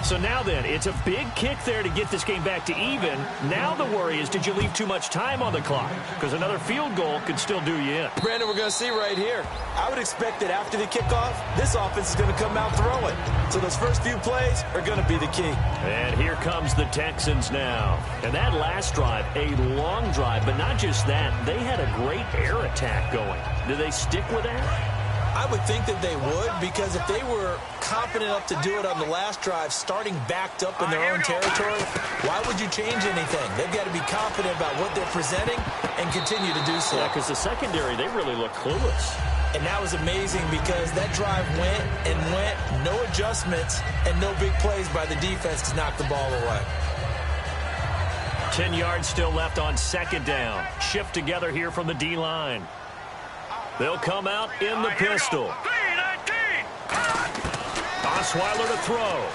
So now then, it's a big kick there to get this game back to even. Now the worry is, did you leave too much time on the clock? Because another field goal could still do you in. Brandon, we're going to see right here. I would expect that after the kickoff, this offense is going to come out throwing. So those first few plays are going to be the key. And here comes the Texans now. And that last drive, a long drive, but not just that. They had a great air attack going. Do they stick with that? I would think that they would, because if they were confident enough to do it on the last drive, starting backed up in their own territory, why would you change anything? They've got to be confident about what they're presenting and continue to do so. Yeah, because the secondary, they really look clueless. And that was amazing because that drive went and went, no adjustments, and no big plays by the defense to knock the ball away. 10 yards still left on second down. Shift together here from the D-line. They'll come out in the pistol. Osweiler to throw.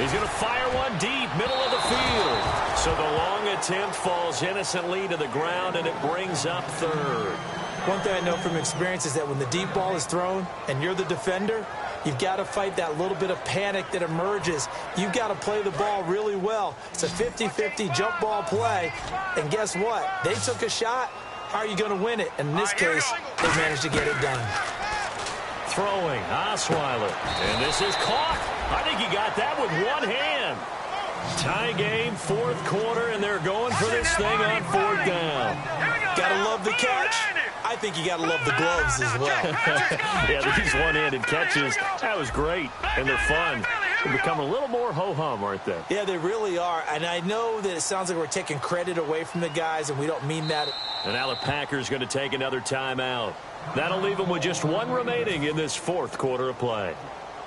He's going to fire one deep, middle of the field. So the long attempt falls innocently to the ground, and it brings up third. One thing I know from experience is that when the deep ball is thrown and you're the defender, you've got to fight that little bit of panic that emerges. You've got to play the ball really well. It's a 50-50 jump ball play. And guess what? They took a shot. How are you going to win it? And in this case, they managed to get it done. Throwing, Osweiler. And this is caught. I think he got that with one hand. Tie game, fourth quarter, and they're going for this thing on fourth down. Got to love the catch. I think you got to love the gloves as well. Yeah, these one-handed catches, that was great, and they're fun. They become a little more ho-hum, aren't they? Yeah, they really are. And I know that it sounds like we're taking credit away from the guys, and we don't mean that. And now the Packers going to take another timeout. That'll leave them with just one remaining in this fourth quarter of play.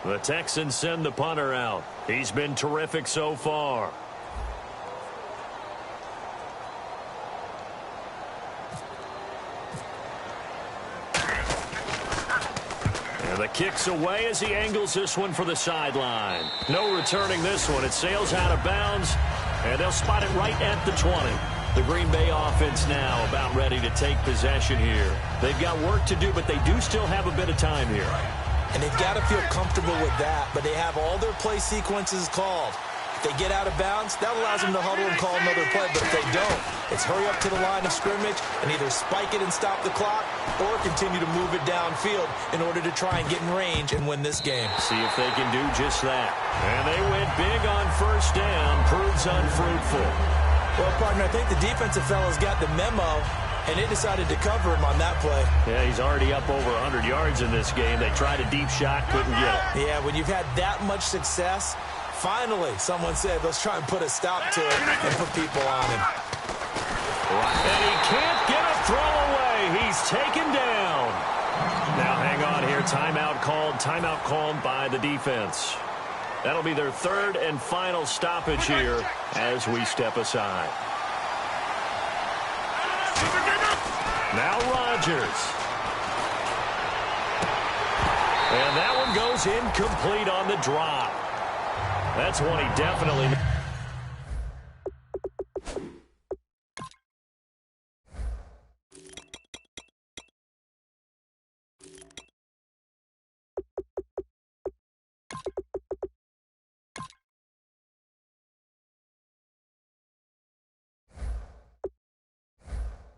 The Texans send the punter out. He's been terrific so far. And the kick's away as he angles this one for the sideline. No returning this one. It sails out of bounds, and they'll spot it right at the 20. The Green Bay offense now about ready to take possession here. They've got work to do, but they do still have a bit of time here. And they've got to feel comfortable with that, but they have all their play sequences called. If they get out of bounds, that allows them to huddle and call another play, but if they don't, it's hurry up to the line of scrimmage and either spike it and stop the clock or continue to move it downfield in order to try and get in range and win this game. See if they can do just that. And they went big on first down, proves unfruitful. Well, partner, I think the defensive fellas got the memo, and they decided to cover him on that play. Yeah, he's already up over 100 yards in this game. They tried a deep shot, couldn't get it. Yeah, when you've had that much success, finally, someone said, let's try and put a stop to it and put people on him. And he can't get a throw away. He's taken down. Now, hang on here. Timeout called by the defense. That'll be their third and final stoppage here as we step aside. Now Rodgers. And that one goes incomplete on the drop. That's one he definitely...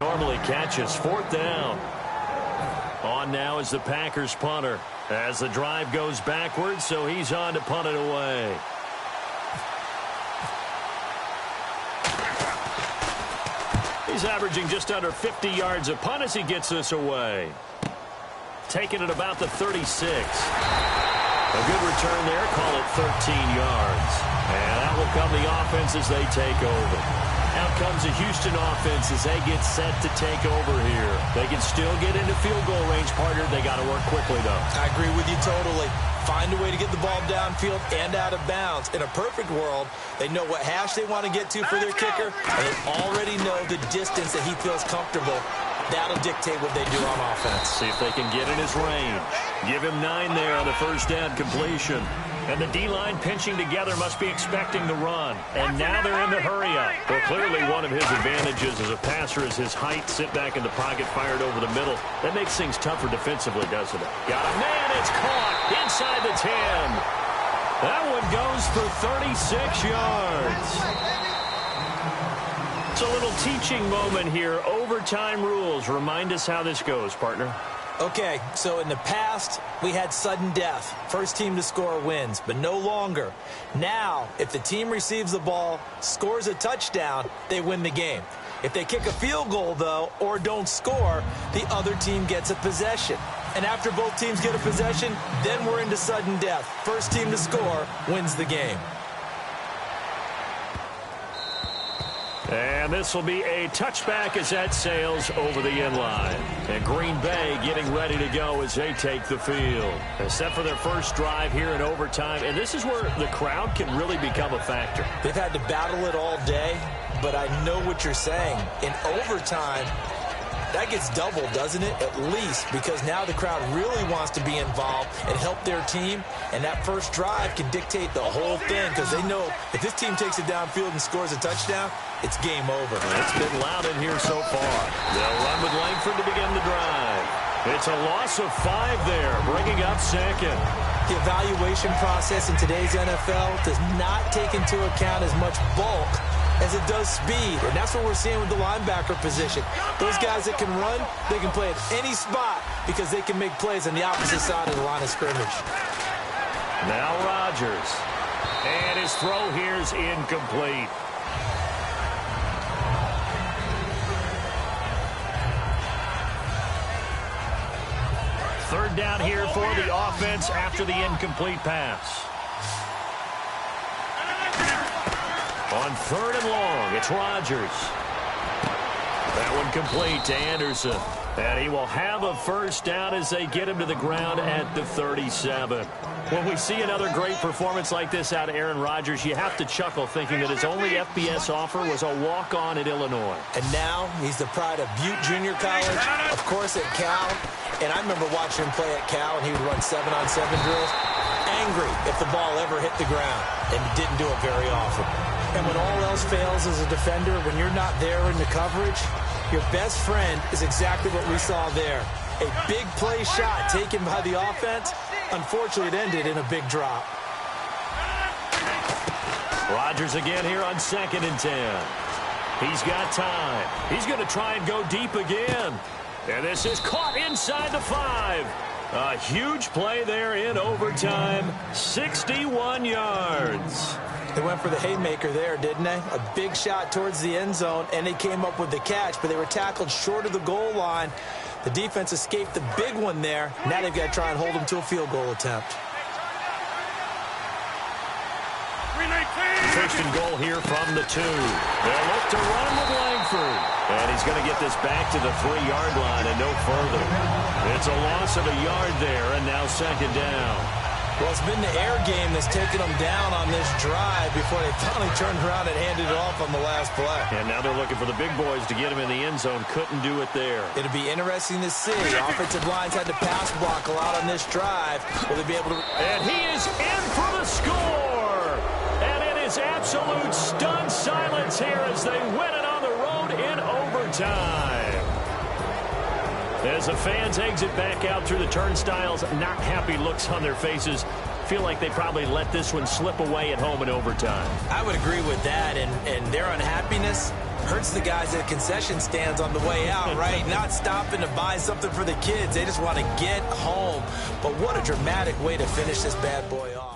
normally catches. Fourth down. On now is the Packers punter as the drive goes backwards, so he's on to punt it away. He's averaging just under 50 yards a punt as he gets this away. Taking it about the 36. A good return there, call it 13 yards. And that will come the offense as they take over. Out comes the Houston offense as they get set to take over here. They can still get into field goal range, partner. They got to work quickly, though. I agree with you totally. Find a way to get the ball downfield and out of bounds. In a perfect world, they know what hash they want to get to for their kicker, and they already know the distance that he feels comfortable. That'll dictate what they do on offense. See if they can get in his range. Give him 9 there on the first down completion. And the D-line pinching together must be expecting the run. And now they're in the hurry-up. Well, clearly one of his advantages as a passer is his height. Sit back in the pocket, fired over the middle. That makes things tougher defensively, doesn't it? Got a man, it's caught inside the 10. That one goes for 36 yards. It's a little teaching moment here. Overtime rules. Remind us how this goes, partner. Okay, so in the past, we had sudden death. First team to score wins, but no longer. Now, if the team receives the ball, scores a touchdown, they win the game. If they kick a field goal, though, or don't score, the other team gets a possession. And after both teams get a possession, then we're into sudden death. First team to score wins the game. And this will be a touchback as that sails over the end line. And Green Bay getting ready to go as they take the field. They're set for their first drive here in overtime. And this is where the crowd can really become a factor. They've had to battle it all day, but I know what you're saying. In overtime, that gets doubled, doesn't it? At least, because now the crowd really wants to be involved and help their team. And that first drive can dictate the whole thing because they know if this team takes it downfield and scores a touchdown, it's game over. It's been loud in here so far. They'll run with Langford to begin the drive. It's a loss of 5 there, bringing up second. The evaluation process in today's NFL does not take into account as much bulk as it does speed, and that's what we're seeing with the linebacker position. Those guys that can run, they can play at any spot because they can make plays on the opposite side of the line of scrimmage. Now Rodgers, and his throw here is incomplete. Third down here for the offense after the incomplete pass. On 3rd and long, it's Rodgers. That one complete to Anderson. And he will have a first down as they get him to the ground at the 37. When we see another great performance like this out of Aaron Rodgers, you have to chuckle thinking that his only FBS offer was a walk-on at Illinois. And now he's the pride of Butte Junior College, of course at Cal. And I remember watching him play at Cal, and he would run 7-on-7 drills. Angry if the ball ever hit the ground, and didn't do it very often. And when all else fails as a defender, when you're not there in the coverage, your best friend is exactly what we saw there. A big play shot taken by the offense. Unfortunately, it ended in a big drop. Rodgers again here on 2nd and 10. He's got time. He's going to try and go deep again. And this is caught inside the 5. A huge play there in overtime. 61 yards. They went for the haymaker there, didn't they? A big shot towards the end zone, and they came up with the catch, but they were tackled short of the goal line. The defense escaped the big one there. Now they've got to try and hold them to a field goal attempt. First and goal here from the 2. They'll look to run with Langford. And he's going to get this back to the 3-yard line and no further. It's a loss of a yard there, and now 2nd down. Well, it's been the air game that's taken them down on this drive before they finally turned around and handed it off on the last play. And now they're looking for the big boys to get him in the end zone. Couldn't do it there. It'll be interesting to see. Offensive lines had to pass block a lot on this drive. Will they be able to... And he is in for the score! And it is absolute stunned silence here as they win it on the road in overtime. As the fans exit back out through the turnstiles, not happy looks on their faces. Feel like they probably let this one slip away at home in overtime. I would agree with that, and their unhappiness hurts the guys at concession stands on the way out, right? Not stopping to buy something for the kids. They just want to get home. But what a dramatic way to finish this bad boy off.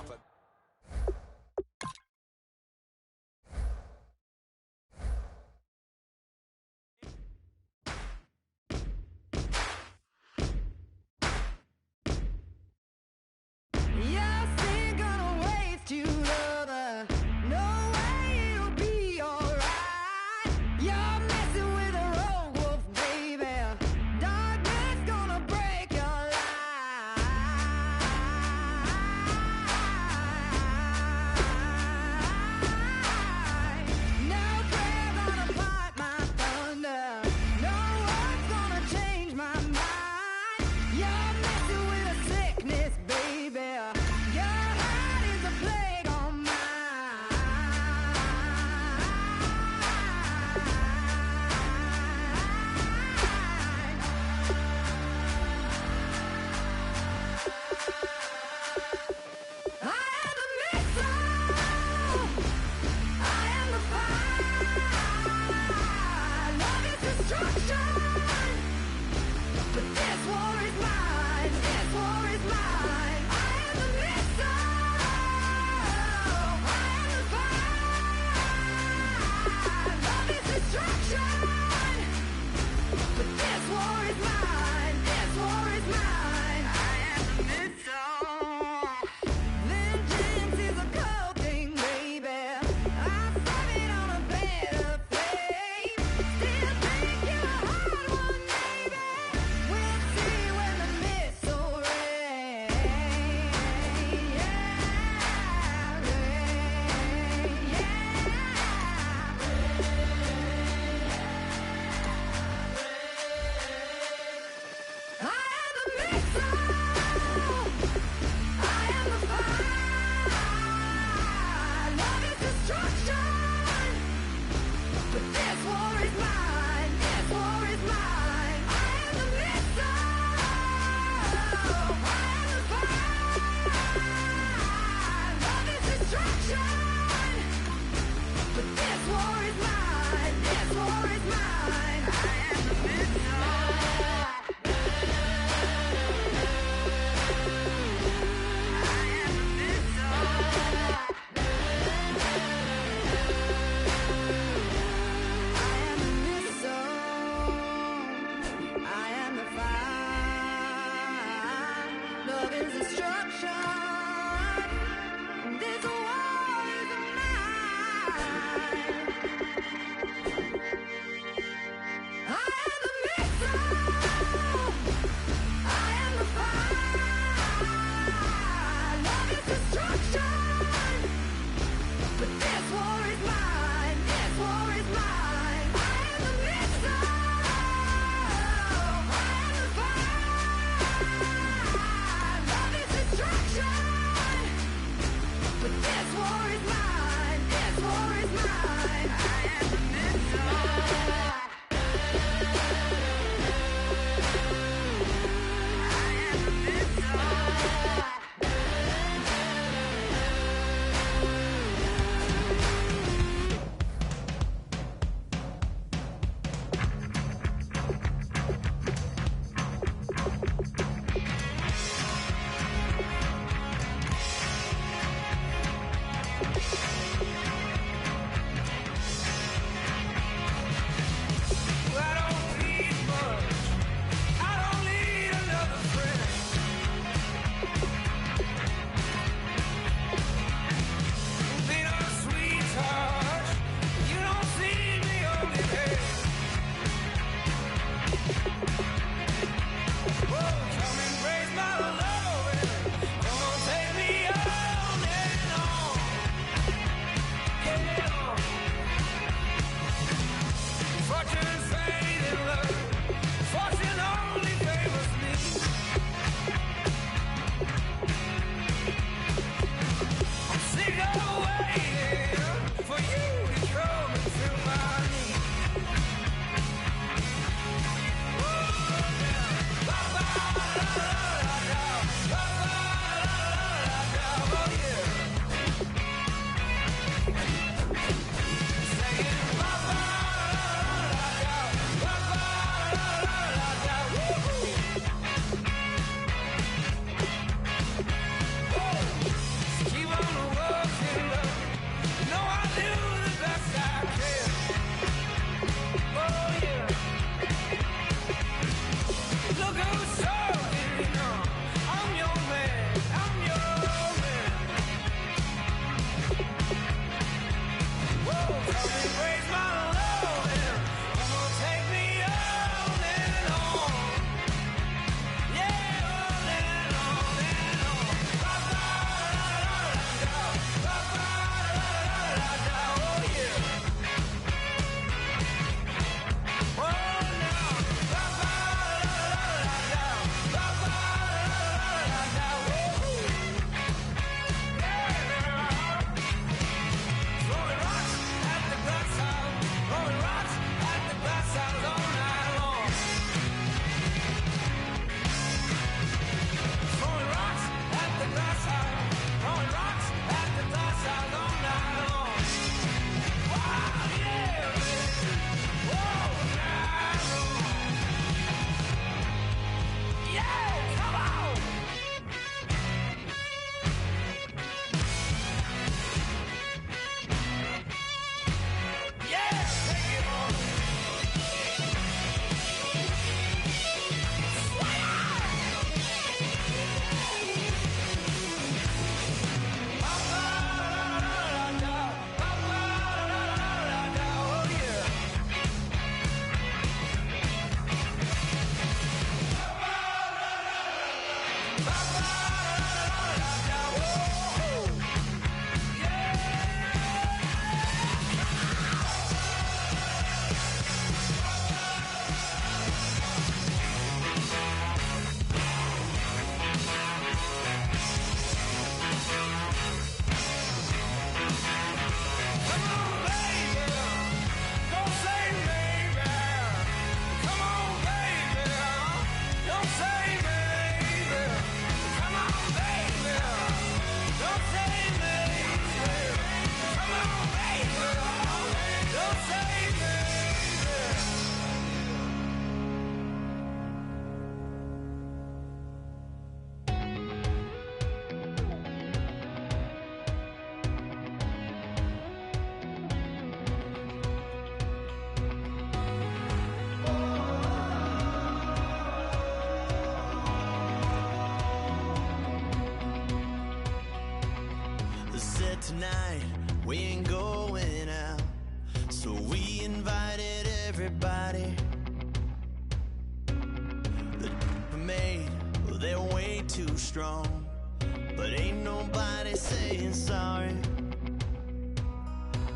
everybody. The made, well, they're way too strong, but ain't nobody saying sorry.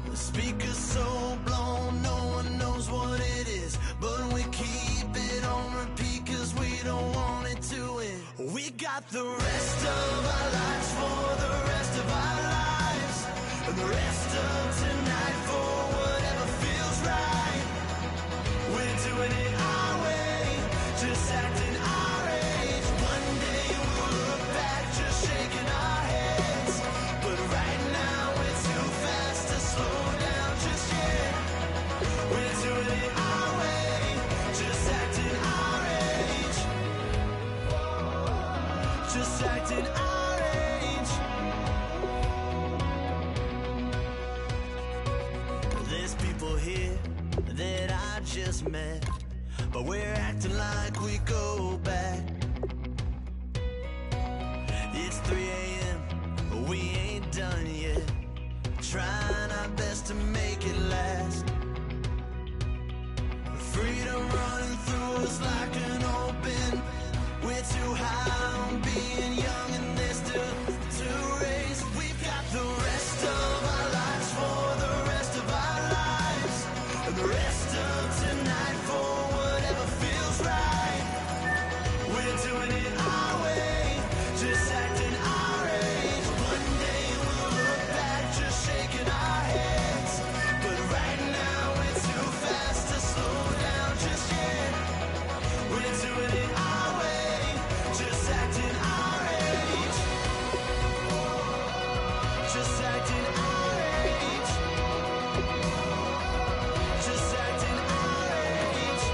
The speaker's so blown, no one knows what it is, but we keep it on repeat cause we don't want it to end. We got the rest of our lives for the rest of our lives, and the rest of tonight for whatever feels right. We're doing it our way, just acting our age. One day we'll look back just shaking our heads, but right now we're too fast to slow down just yet. We're doing it our way, just acting our age, just acting our age. There's people here that I just met, but we're acting like we go back. It's 3 a.m., but we ain't done yet, trying our best to make it last. Freedom running through us like an open. We're too high on being young and there's still to raise. We've got the rest of our lives for the rest of our lives, and the rest of tonight for whatever feels right. We're doing it our way, just acting our age. One day we'll look back just shaking our heads, but right now we're too fast to slow down just yet. We're doing it our way, just acting our age, just acting our age, just acting our age.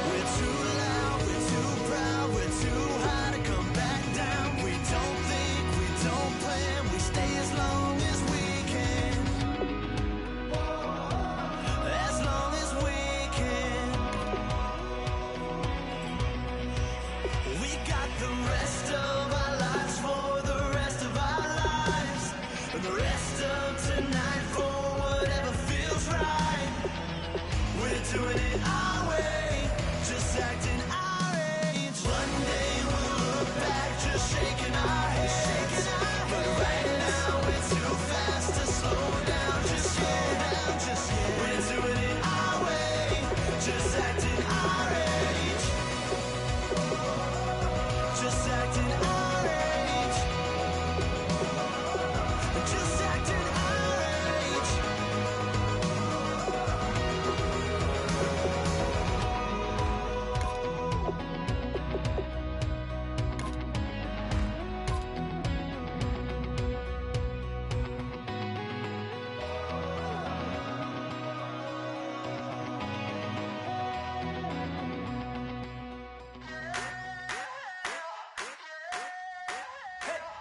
We're too loud, we're too proud, we're too high to come back down. We don't think, we don't plan, we stay as long as we can, as long as we can. We got the rest of our lives for the rest of our lives, and the rest of tonight for whatever feels right. We're doing it our way, just acting our age. One day we'll look back just shaking our heads, but right now we're too fast to slow down just yet. We're doing it our way, just acting our age, just acting our age, just acting our age.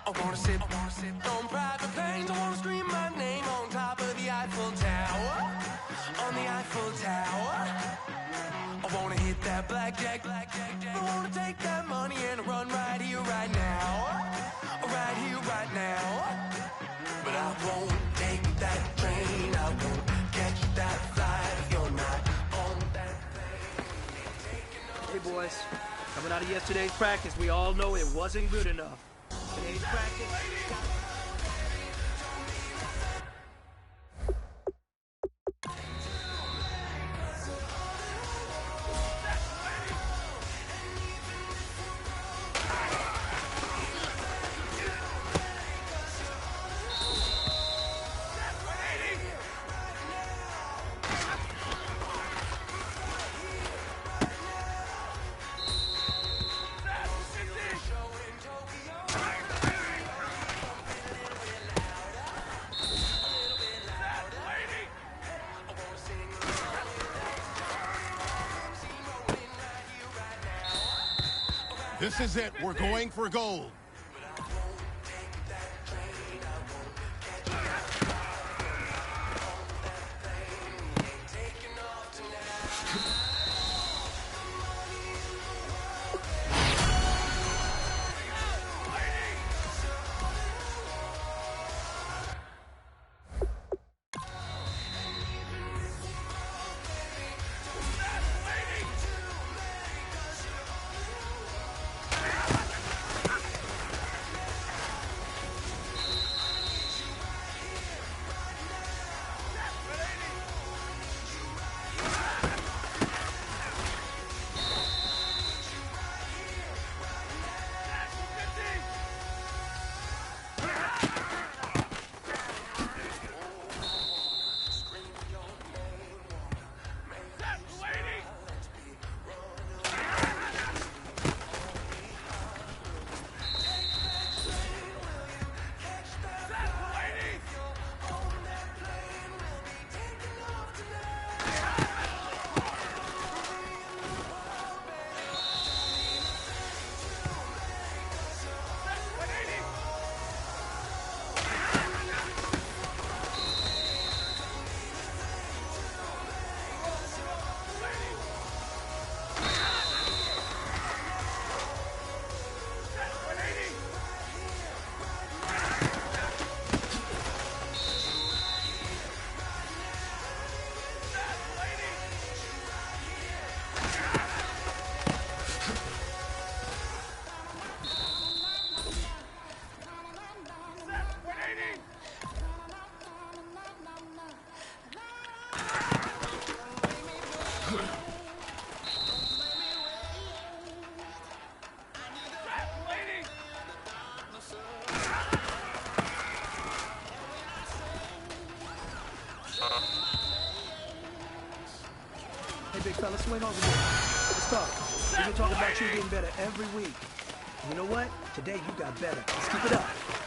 I wanna sit on private planes. I wanna scream my name on top of the Eiffel Tower, on the Eiffel Tower. I wanna hit that blackjack. I wanna take that money and run right here, right now, right here, right now. But I won't take that train. I won't catch that flight if you're not on that plane. Hey boys, coming out of yesterday's practice, we all know it wasn't good enough. Today's practice. This is it. We're going for gold. big fella. Swing over here. Let's talk. We've been talking about you getting better every week. You know what? Today you got better. Let's keep it up.